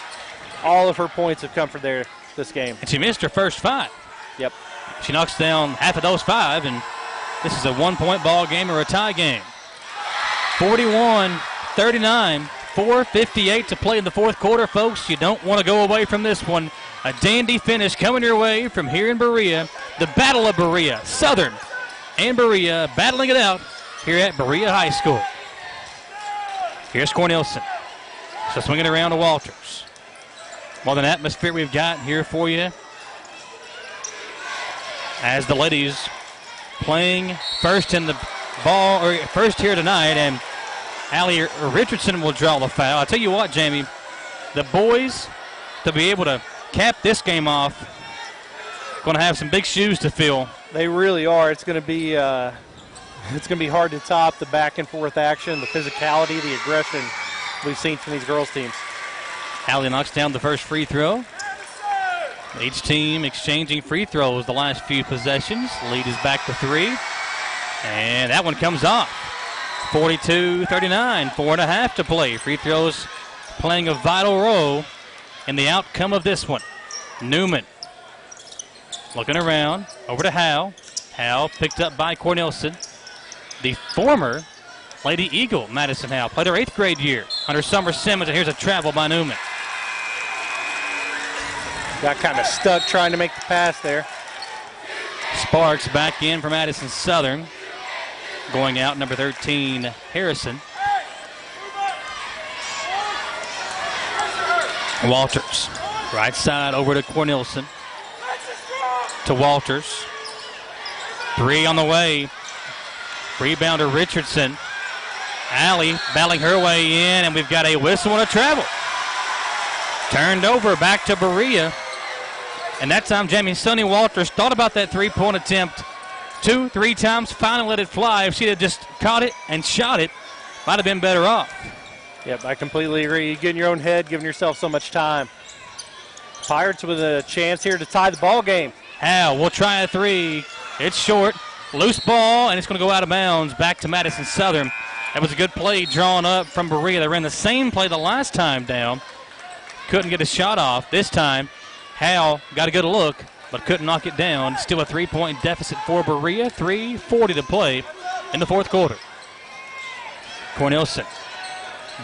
All of her points have come from there this game. And she missed her first 5. Yep. She knocks down half of those 5, and this is a 1-point ball game or a tie game. 41-39, 4:58 to play in the fourth quarter, folks. You don't want to go away from this one. A dandy finish coming your way from here in Berea. The Battle of Berea. Southern and Berea battling it out here at Berea High School. Here's Cornelison. So swinging around to Walters. More than atmosphere we've got here for you as the ladies playing first in the ball, or first here tonight, and Allie Richardson will draw the foul. I'll tell you what, Jamie, the boys, to be able to cap this game off, going to have some big shoes to fill. They really are. It's going to be hard to top the back and forth action, the physicality, the aggression we've seen from these girls' teams. Allie knocks down the first free throw. Each team exchanging free throws the last few possessions. Lead is back to 3. And that one comes off. 42-39, 4.5 to play. Free throws playing a vital role in the outcome of this one. Newman looking around, over to Howe. Howe picked up by Cornelison. The former Lady Eagle, Madison Howe, played her 8th grade year under Summer Simmons, and here's a travel by Newman. Got kind of stuck trying to make the pass there. Sparks back in for Madison Southern. Going out, number 13, Harrison. Walters, right side over to Cornelison. To Walters. 3 on the way. Rebounder Richardson. Allie battling her way in, and we've got a whistle and a travel. Turned over back to Berea. And that time, Jamie, Sonny Walters thought about that 3-point attempt 2-3 times, finally let it fly. If she had just caught it and shot it, might have been better off. Yep, I completely agree. You get in your own head, giving yourself so much time. Pirates with a chance here to tie the ball game. Howe will try a 3. It's short. Loose ball, and it's going to go out of bounds back to Madison Southern. That was a good play drawn up from Berea. They ran the same play the last time down. couldn't get a shot off. This time, Howell got a good look, but couldn't knock it down. Still a 3-point deficit for Berea. 3:40 to play in the fourth quarter. Cornelison.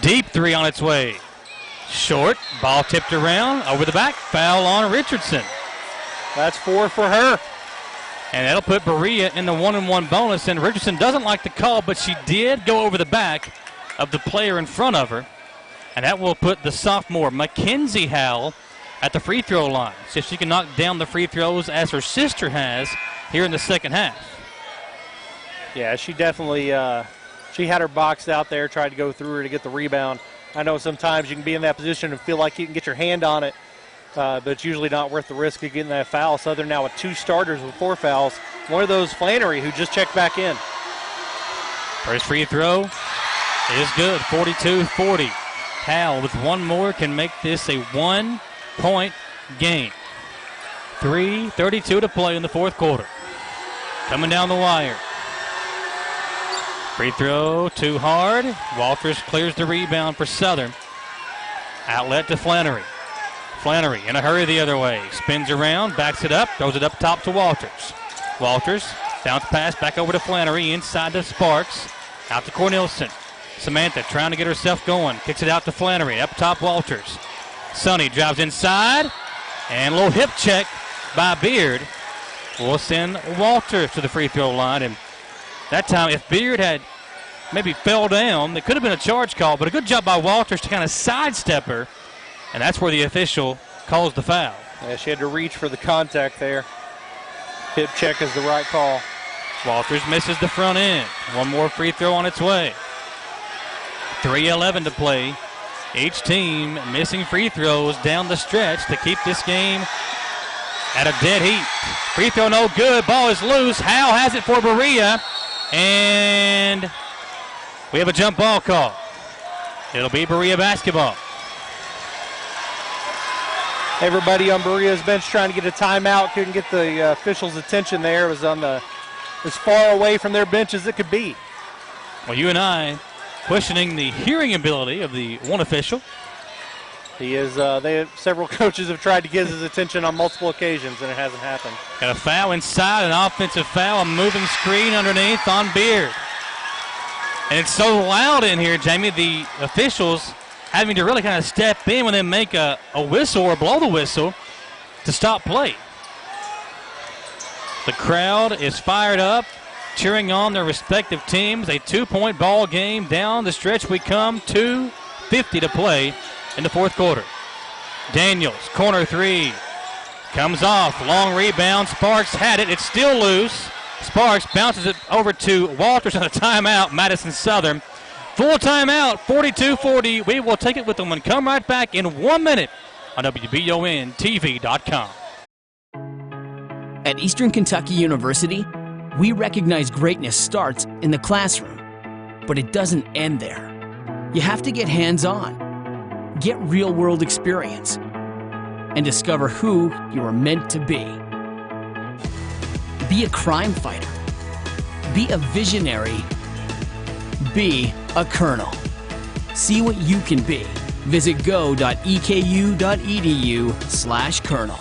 Deep three on its way. Short. Ball tipped around. Over the back. Foul on Richardson. That's 4 for her. And that'll put Berea in the 1-and-1 bonus. And Richardson doesn't like the call, but she did go over the back of the player in front of her. And that will put the sophomore Mackenzie Howell at the free throw line. See if she can knock down the free throws as her sister has here in the second half. Yeah, she definitely she had her boxed out there, tried to go through her to get the rebound. I know sometimes you can be in that position and feel like you can get your hand on it, but it's usually not worth the risk of getting that foul. Southern now with 2 starters with 4 fouls. One of those, Flannery, who just checked back in. First free throw is good, 42-40. Howell with one more can make this a 1-point game. 3:32 to play in the fourth quarter. Coming down the wire. Free throw too hard. Walters clears the rebound for Southern. Outlet to Flannery. Flannery in a hurry the other way. Spins around, backs it up, throws it up top to Walters. Walters, bounce pass back over to Flannery, inside to Sparks. Out to Cornelison. Samantha trying to get herself going. Kicks it out to Flannery. Up top, Walters. Sonny drives inside. And a little hip check by Beard will send Walters to the free throw line. And that time, if Beard had maybe fell down, there could have been a charge call, but a good job by Walters to kind of sidestep her. And that's where the official calls the foul. Yeah, she had to reach for the contact there. Hip check is the right call. Walters misses the front end. One more free throw on its way. 3:11 to play. Each team missing free throws down the stretch to keep this game at a dead heat. Free throw no good. Ball is loose. Howell has it for Berea. And we have a jump ball call. It'll be Berea basketball. Everybody on Berea's bench trying to get a timeout. Couldn't get the officials' attention there. It was on the as far away from their bench as it could be. Well, you and I questioning the hearing ability of the one official. He is. Several coaches have tried to get his attention on multiple occasions, and it hasn't happened. Got a foul inside, an offensive foul, a moving screen underneath on Beard. And it's so loud in here, Jamie, the officials having to really kind of step in when they make a whistle or blow the whistle to stop play. The crowd is fired up, cheering on their respective teams. A 2-point ball game down the stretch we come. 2:50 to play in the fourth quarter. Daniels, corner three. Comes off, long rebound. Sparks had it. It's still loose. Sparks bounces it over to Walters on a timeout. Madison Southern. Full timeout, 42-40. We will take it with them and come right back in 1 minute on WBONTV.com. At Eastern Kentucky University, we recognize greatness starts in the classroom, but it doesn't end there. You have to get hands-on, get real-world experience, and discover who you are meant to be. Be a crime fighter. Be a visionary. Be a colonel. See what you can be. Visit go.eku.edu/colonel.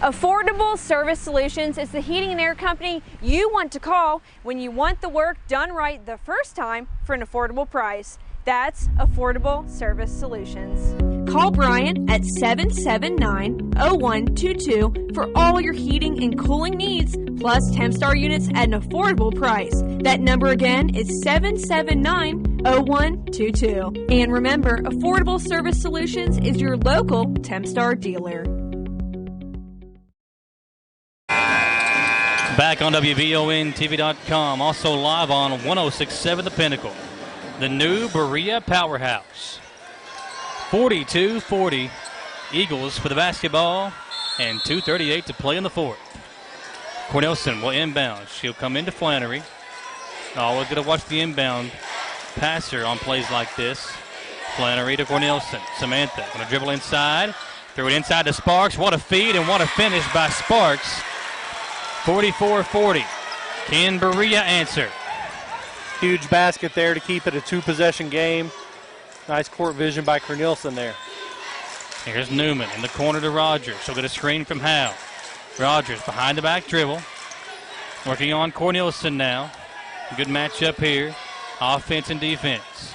Affordable Service Solutions is the heating and air company you want to call when you want the work done right the first time for an affordable price. That's Affordable Service Solutions. Call Brian at 779-0122 for all your heating and cooling needs, plus Tempstar units at an affordable price. That number again is 779-0122. And remember, Affordable Service Solutions is your local Tempstar dealer. Back on WBONTV.com, also live on 106.7 The Pinnacle. The new Berea powerhouse. 42-40 Eagles for the basketball and 2:38 to play in the fourth. Cornelison will inbound. She'll come into Flannery. Always going to watch the inbound passer on plays like this. Flannery to Cornelison. Samantha going to dribble inside. Throw it inside to Sparks. What a feed and what a finish by Sparks. 44-40. Can Berea answer? Huge basket there to keep it a 2-possession game. Nice court vision by Cornelison there. Here's Newman in the corner to Rogers. She'll get a screen from Howe. Rogers behind the back dribble. Working on Cornelison now. Good matchup here. Offense and defense.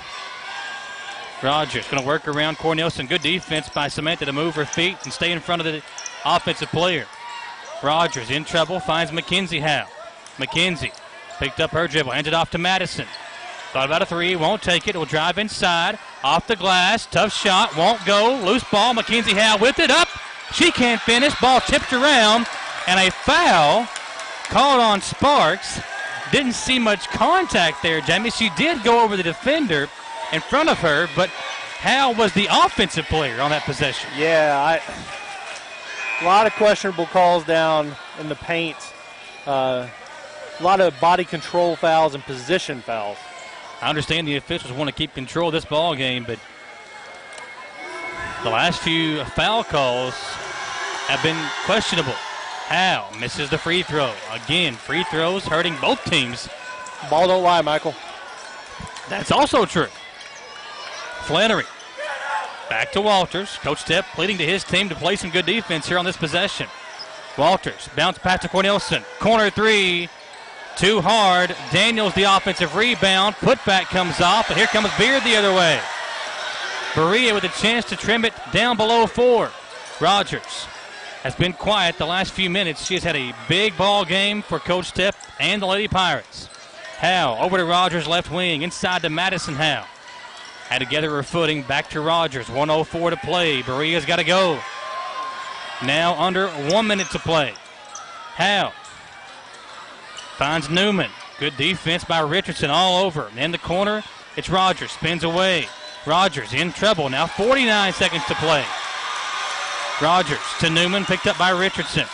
Rogers going to work around Cornelison. Good defense by Samantha to move her feet and stay in front of the offensive player. Rogers in trouble, finds Mackenzie Howe. Mackenzie picked up her dribble, hands it off to Madison. Thought about a three, won't take it. Will drive inside, off the glass, tough shot, won't go. Loose ball, Mackenzie Howe with it up. She can't finish, ball tipped around, and a foul called on Sparks. Didn't see much contact there, Jamie. She did go over the defender in front of her, but Howe was the offensive player on that possession. Yeah, a lot of questionable calls down in the paint. A lot of body control fouls and position fouls. I understand the officials want to keep control of this ball game, but the last few foul calls have been questionable. Howe misses the free throw. Again, free throws hurting both teams. Ball don't lie, Michael. That's also true. Flannery back to Walters. Coach Stepp pleading to his team to play some good defense here on this possession. Walters bounce pass to Cornelison. Corner three. Too hard. Daniels the offensive rebound. Putback comes off, and here comes Beard the other way. Berea with a chance to trim it down below 4. Rogers has been quiet the last few minutes. She has had a big ball game for Coach Stepp and the Lady Pirates. Howe over to Rogers left wing. Inside to Madison Howe. Had to gather her footing. Back to Rogers. 1:04 to play. Berea's got to go. Now under 1 minute to play. Howe finds Newman. Good defense by Richardson all over. In the corner, it's Rogers. Spins away. Rogers in trouble. Now 49 seconds to play. Rogers to Newman. Picked up by Richardson.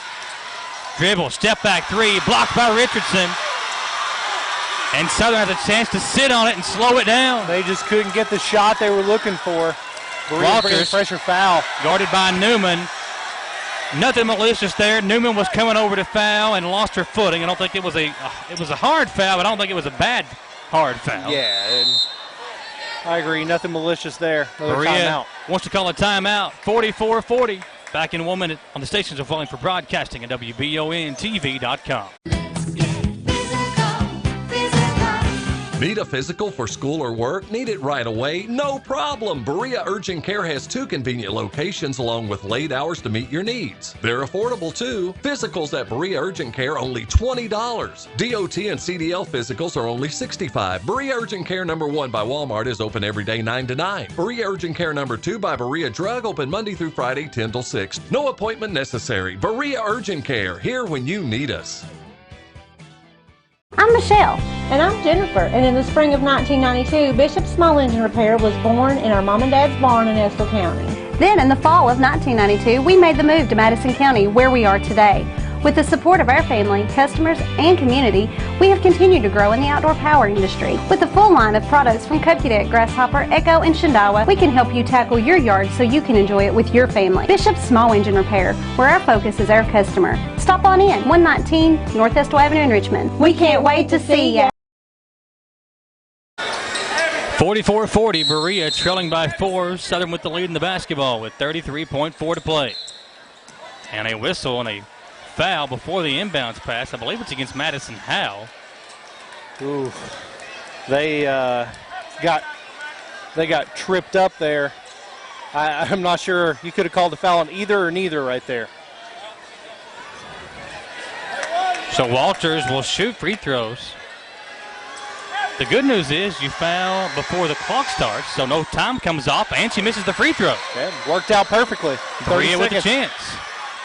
Dribble. Step back three. Blocked by Richardson. And Southern has a chance to sit on it and slow it down. They just couldn't get the shot they were looking for. Walters, pressure foul. Guarded by Newman. Nothing malicious there. Newman was coming over to foul and lost her footing. I don't think it was a hard foul, but I don't think it was a bad hard foul. Yeah, and I agree. Nothing malicious there. Another Berea timeout. wants to call a timeout. 44-40. Back in 1 minute on the stations of Falling for broadcasting at WBONTV.com. Need a physical for school or work? Need it right away? No problem. Berea Urgent Care has 2 convenient locations along with late hours to meet your needs. They're affordable too. Physicals at Berea Urgent Care only $20. DOT and CDL physicals are only $65. Berea Urgent Care number 1 by Walmart is open every day 9 to 9. Berea Urgent Care number 2 by Berea Drug open Monday through Friday 10 till 6. No appointment necessary. Berea Urgent Care, here when you need us. I'm Michelle. And I'm Jennifer. And in the spring of 1992, Bishop Small Engine Repair was born in our mom and dad's barn in Estill County. Then in the fall of 1992, we made the move to Madison County, where we are today. With the support of our family, customers, and community, we have continued to grow in the outdoor power industry. With a full line of products from Cupcadet, Grasshopper, Echo, and Shindawa, we can help you tackle your yard so you can enjoy it with your family. Bishop Small Engine Repair, where our focus is our customer. Stop on in, 119 North Estill Avenue in Richmond. We can't wait to see ya. 44-40, Berea trailing by 4. Southern with the lead in the basketball with 33.4 to play. And a whistle and a foul before the inbounds pass. I believe it's against Madison Howe. Ooh, they got tripped up there. I'm not sure. You could have called a foul on either or neither right there. So Walters will shoot free throws. The good news is you foul before the clock starts, so no time comes off, and she misses the free throw. Okay, worked out perfectly. Berea with a chance.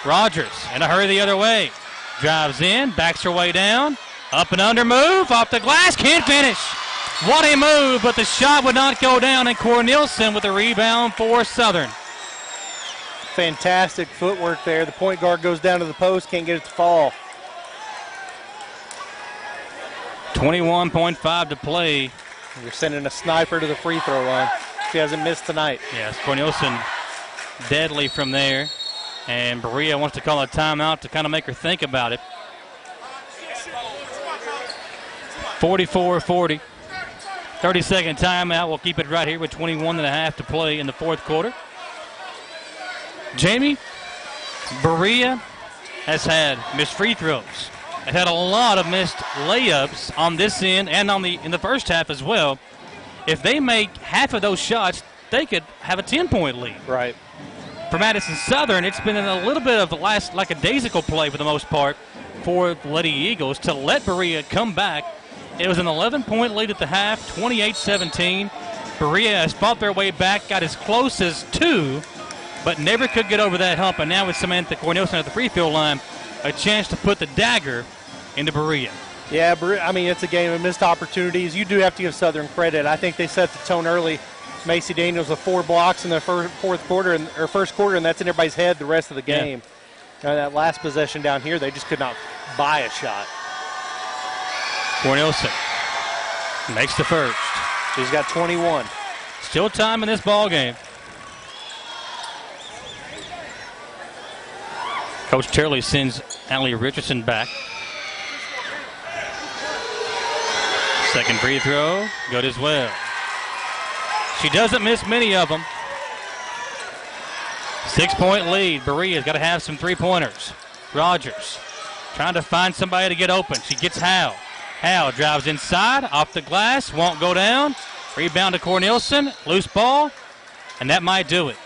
Rogers in a hurry the other way. Drives in, backs her way down. Up and under move, off the glass, can't finish. What a move, but the shot would not go down, and Cornelison with a rebound for Southern. Fantastic footwork there. The point guard goes down to the post, can't get it to fall. 21.5 to play. You're sending a sniper to the free throw line. She hasn't missed tonight. Yes, Cornelison deadly from there. And Berea wants to call a timeout to kind of make her think about it. 44-40. 30-second timeout. We'll keep it right here with 21 and a half to play in the fourth quarter. Jamie, Berea has had missed free throws. They've had a lot of missed layups on this end and in the first half as well. If they make half of those shots, they could have a 10-point lead. Right. For Madison Southern, it's been in a little bit of the last lackadaisical play for the most part for the Lady Eagles to let Berea come back. It was an 11-point lead at the half, 28-17. Berea has fought their way back, got as close as 2, but never could get over that hump. And now with Samantha Cornelison at the free throw line, a chance to put the dagger into Berea. Yeah, I mean, it's a game of missed opportunities. You do have to give Southern credit. I think they set the tone early. Macy Daniels with 4 blocks in the first quarter, and that's in everybody's head the rest of the game. Yeah. That last possession down here, they just could not buy a shot. Cornelison makes the first. She's got 21. Still time in this ball game. Coach Turley sends Allie Richardson back. Second free throw, good as well. She doesn't miss many of them. 6-point lead. Berea's got to have some three-pointers. Rogers trying to find somebody to get open. She gets Howe. Howe drives inside, off the glass, won't go down. Rebound to Cornelison, loose ball, and that might do it.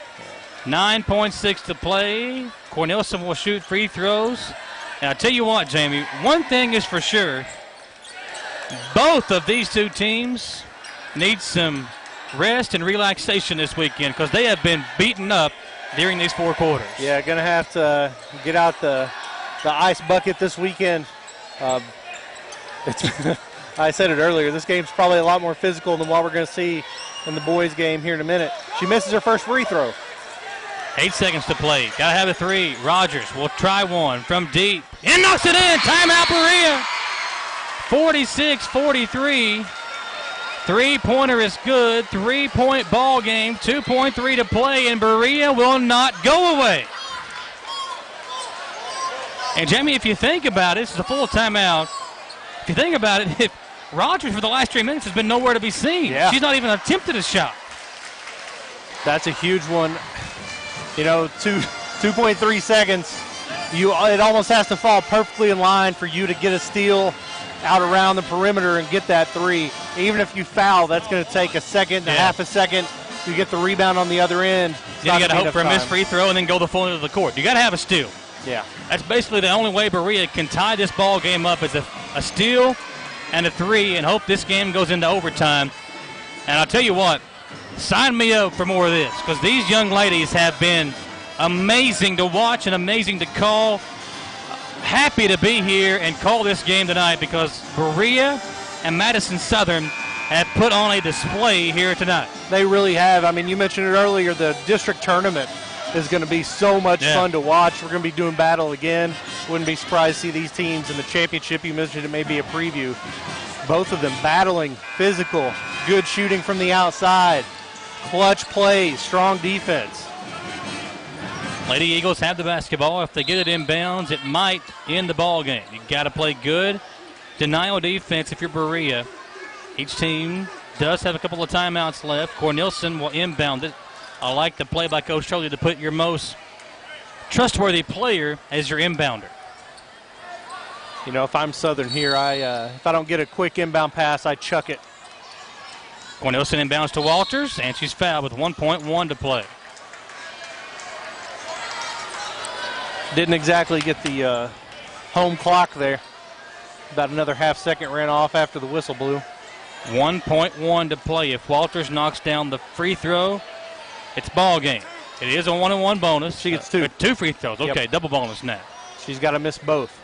9.6 to play. Cornelison will shoot free throws. And I'll tell you what, Jamie, one thing is for sure, both of these two teams need some rest and relaxation this weekend because they have been beaten up during these 4 quarters. Yeah, going to have to get out the ice bucket this weekend. I said it earlier, this game's probably a lot more physical than what we're going to see in the boys' game here in a minute. She misses her first free throw. 8 seconds to play. Got to have a 3. Rogers will try one from deep and knocks it in. Timeout, Berea. 46-43. Three-pointer is good. 3-point ball game. 2.3 to play, and Berea will not go away. And, Jamie, if you think about it, this is a full timeout. If you think about it, if Rogers for the last 3 minutes has been nowhere to be seen. Yeah. She's not even attempted a shot. That's a huge one. You know, 2.3 seconds. It almost has to fall perfectly in line for you to get a steal out around the perimeter and get that 3. Even if you foul, that's going to take a second and a half a second. You get the rebound on the other end. Then you got to hope for a missed free throw and then go the full end of the court. You got to have a steal. Yeah. That's basically the only way Berea can tie this ball game up is a steal and a 3 and hope this game goes into overtime. And I'll tell you what, sign me up for more of this because these young ladies have been amazing to watch and amazing to call. Happy to be here and call this game tonight because Berea and Madison Southern have put on a display here tonight. They really have. I mean, you mentioned it earlier, the district tournament is going to be so much fun to watch. We're going to be doing battle again. Wouldn't be surprised to see these teams in the championship. You mentioned it may be a preview. Both of them battling, physical, good shooting from the outside, clutch plays, strong defense. Lady Eagles have the basketball. If they get it inbounds, it might end the ball game. You got to play good denial defense if you're Berea. Each team does have a couple of timeouts left. Cornelison will inbound it. I like the play by Coach Charlie to put your most trustworthy player as your inbounder. You know, if I'm Southern here, if I don't get a quick inbound pass, I chuck it. Cornelison inbounds to Walters, and she's fouled with 1.1 to play. Didn't exactly get the home clock there. About another half second ran off after the whistle blew. 1.1 to play. If Walters knocks down the free throw, it's ball game. It is a 1-on-1 bonus. She gets 2. 2 free throws. Okay, Yep. Double bonus now. She's got to miss both.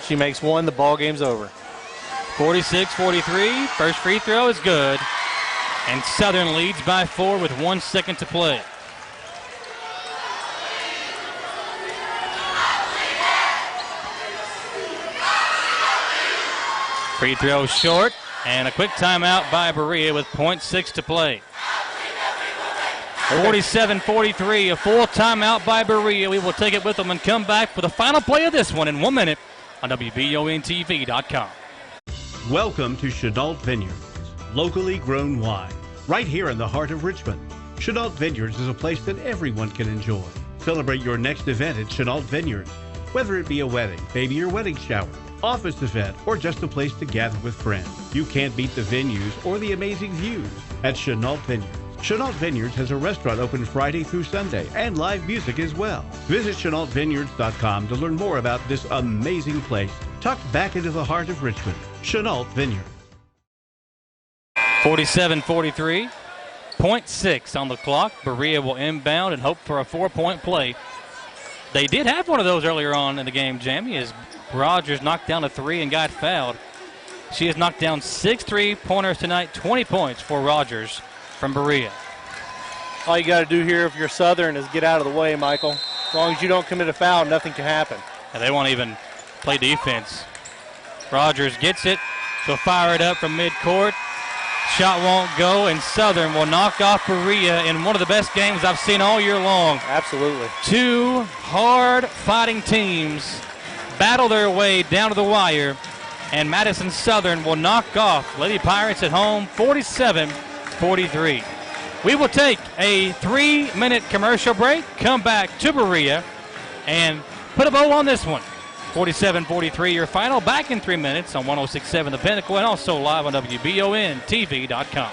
She makes 1, the ball game's over. 46-43. First free throw is good. And Southern leads by 4 with 1 second to play. Free throw short, and a quick timeout by Berea with 0.6 to play. 47-43, a full timeout by Berea. We will take it with them and come back for the final play of this one in 1 minute on WBONTV.com. Welcome to Chenault Vineyards, locally grown wine, right here in the heart of Richmond. Chenault Vineyards is a place that everyone can enjoy. Celebrate your next event at Chenault Vineyards, whether it be a wedding, baby or wedding shower, office event, or just a place to gather with friends. You can't beat the venues or the amazing views at Chenault Vineyards. Chenault Vineyards has a restaurant open Friday through Sunday and live music as well. Visit ChenaultVineyards.com to learn more about this amazing place tucked back into the heart of Richmond. Chenault Vineyards. 47-43, 0.6 on the clock. Berea will inbound and hope for a 4-point play. They did have one of those earlier on in the game, Jamie, as Rogers knocked down a three and got fouled. She has knocked down 6 3-pointers tonight, 20 points for Rogers from Berea. All you got to do here if you're Southern is get out of the way, Michael. As long as you don't commit a foul, nothing can happen. And they won't even play defense. Rogers gets it. She'll fire it up from midcourt. Shot won't go, and Southern will knock off Berea in one of the best games I've seen all year long. Absolutely. Two hard-fighting teams battle their way down to the wire, and Madison Southern will knock off Lady Pirates at home 47-43. We will take a 3-minute commercial break, come back to Berea, and put a bow on this one. 47-43 your final, back in 3 minutes on 106.7 The Pinnacle and also live on WBONTV.com.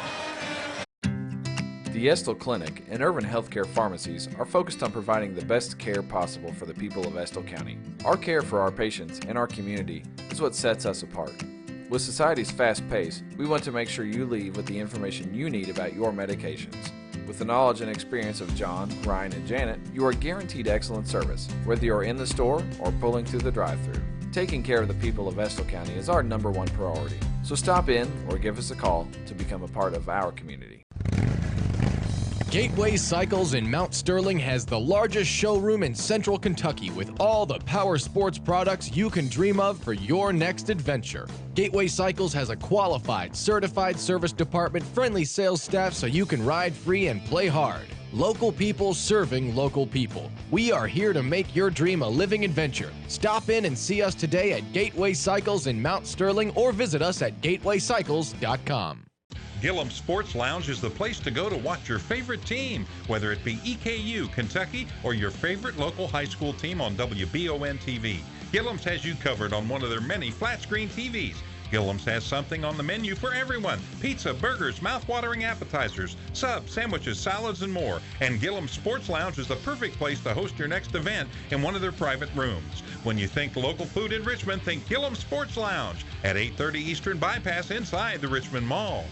The Estill Clinic and Irvin Healthcare Pharmacies are focused on providing the best care possible for the people of Estill County. Our care for our patients and our community is what sets us apart. With society's fast pace, we want to make sure you leave with the information you need about your medications. With the knowledge and experience of John, Ryan, and Janet, you are guaranteed excellent service, whether you're in the store or pulling through the drive-thru. Taking care of the people of Estill County is our #1 priority. So stop in or give us a call to become a part of our community. Gateway Cycles in Mount Sterling has the largest showroom in Central Kentucky with all the power sports products you can dream of for your next adventure. Gateway Cycles has a qualified, certified service department, friendly sales staff so you can ride free and play hard. Local people serving local people. We are here to make your dream a living adventure. Stop in and see us today at Gateway Cycles in Mount Sterling or visit us at gatewaycycles.com. Gillum Sports Lounge is the place to go to watch your favorite team, whether it be EKU, Kentucky, or your favorite local high school team on WBON TV. Gillum's has you covered on one of their many flat-screen TVs. Gillum's has something on the menu for everyone. Pizza, burgers, mouth-watering appetizers, subs, sandwiches, salads, and more. And Gillum Sports Lounge is the perfect place to host your next event in one of their private rooms. When you think local food in Richmond, think Gillum Sports Lounge at 830 Eastern Bypass inside the Richmond Mall.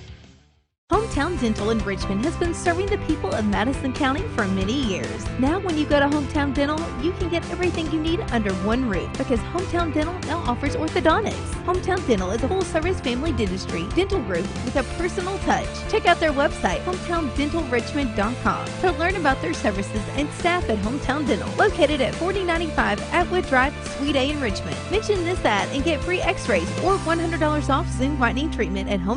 Hometown Dental in Richmond has been serving the people of Madison County for many years. Now when you go to Hometown Dental, you can get everything you need under one roof because Hometown Dental now offers orthodontics. Hometown Dental is a full-service family dentistry dental group with a personal touch. Check out their website, hometowndentalrichmond.com, to learn about their services and staff at Hometown Dental, located at 4095 Atwood Drive, Suite A in Richmond. Mention this ad and get free x-rays or $100 off Zoom whitening treatment at Hometown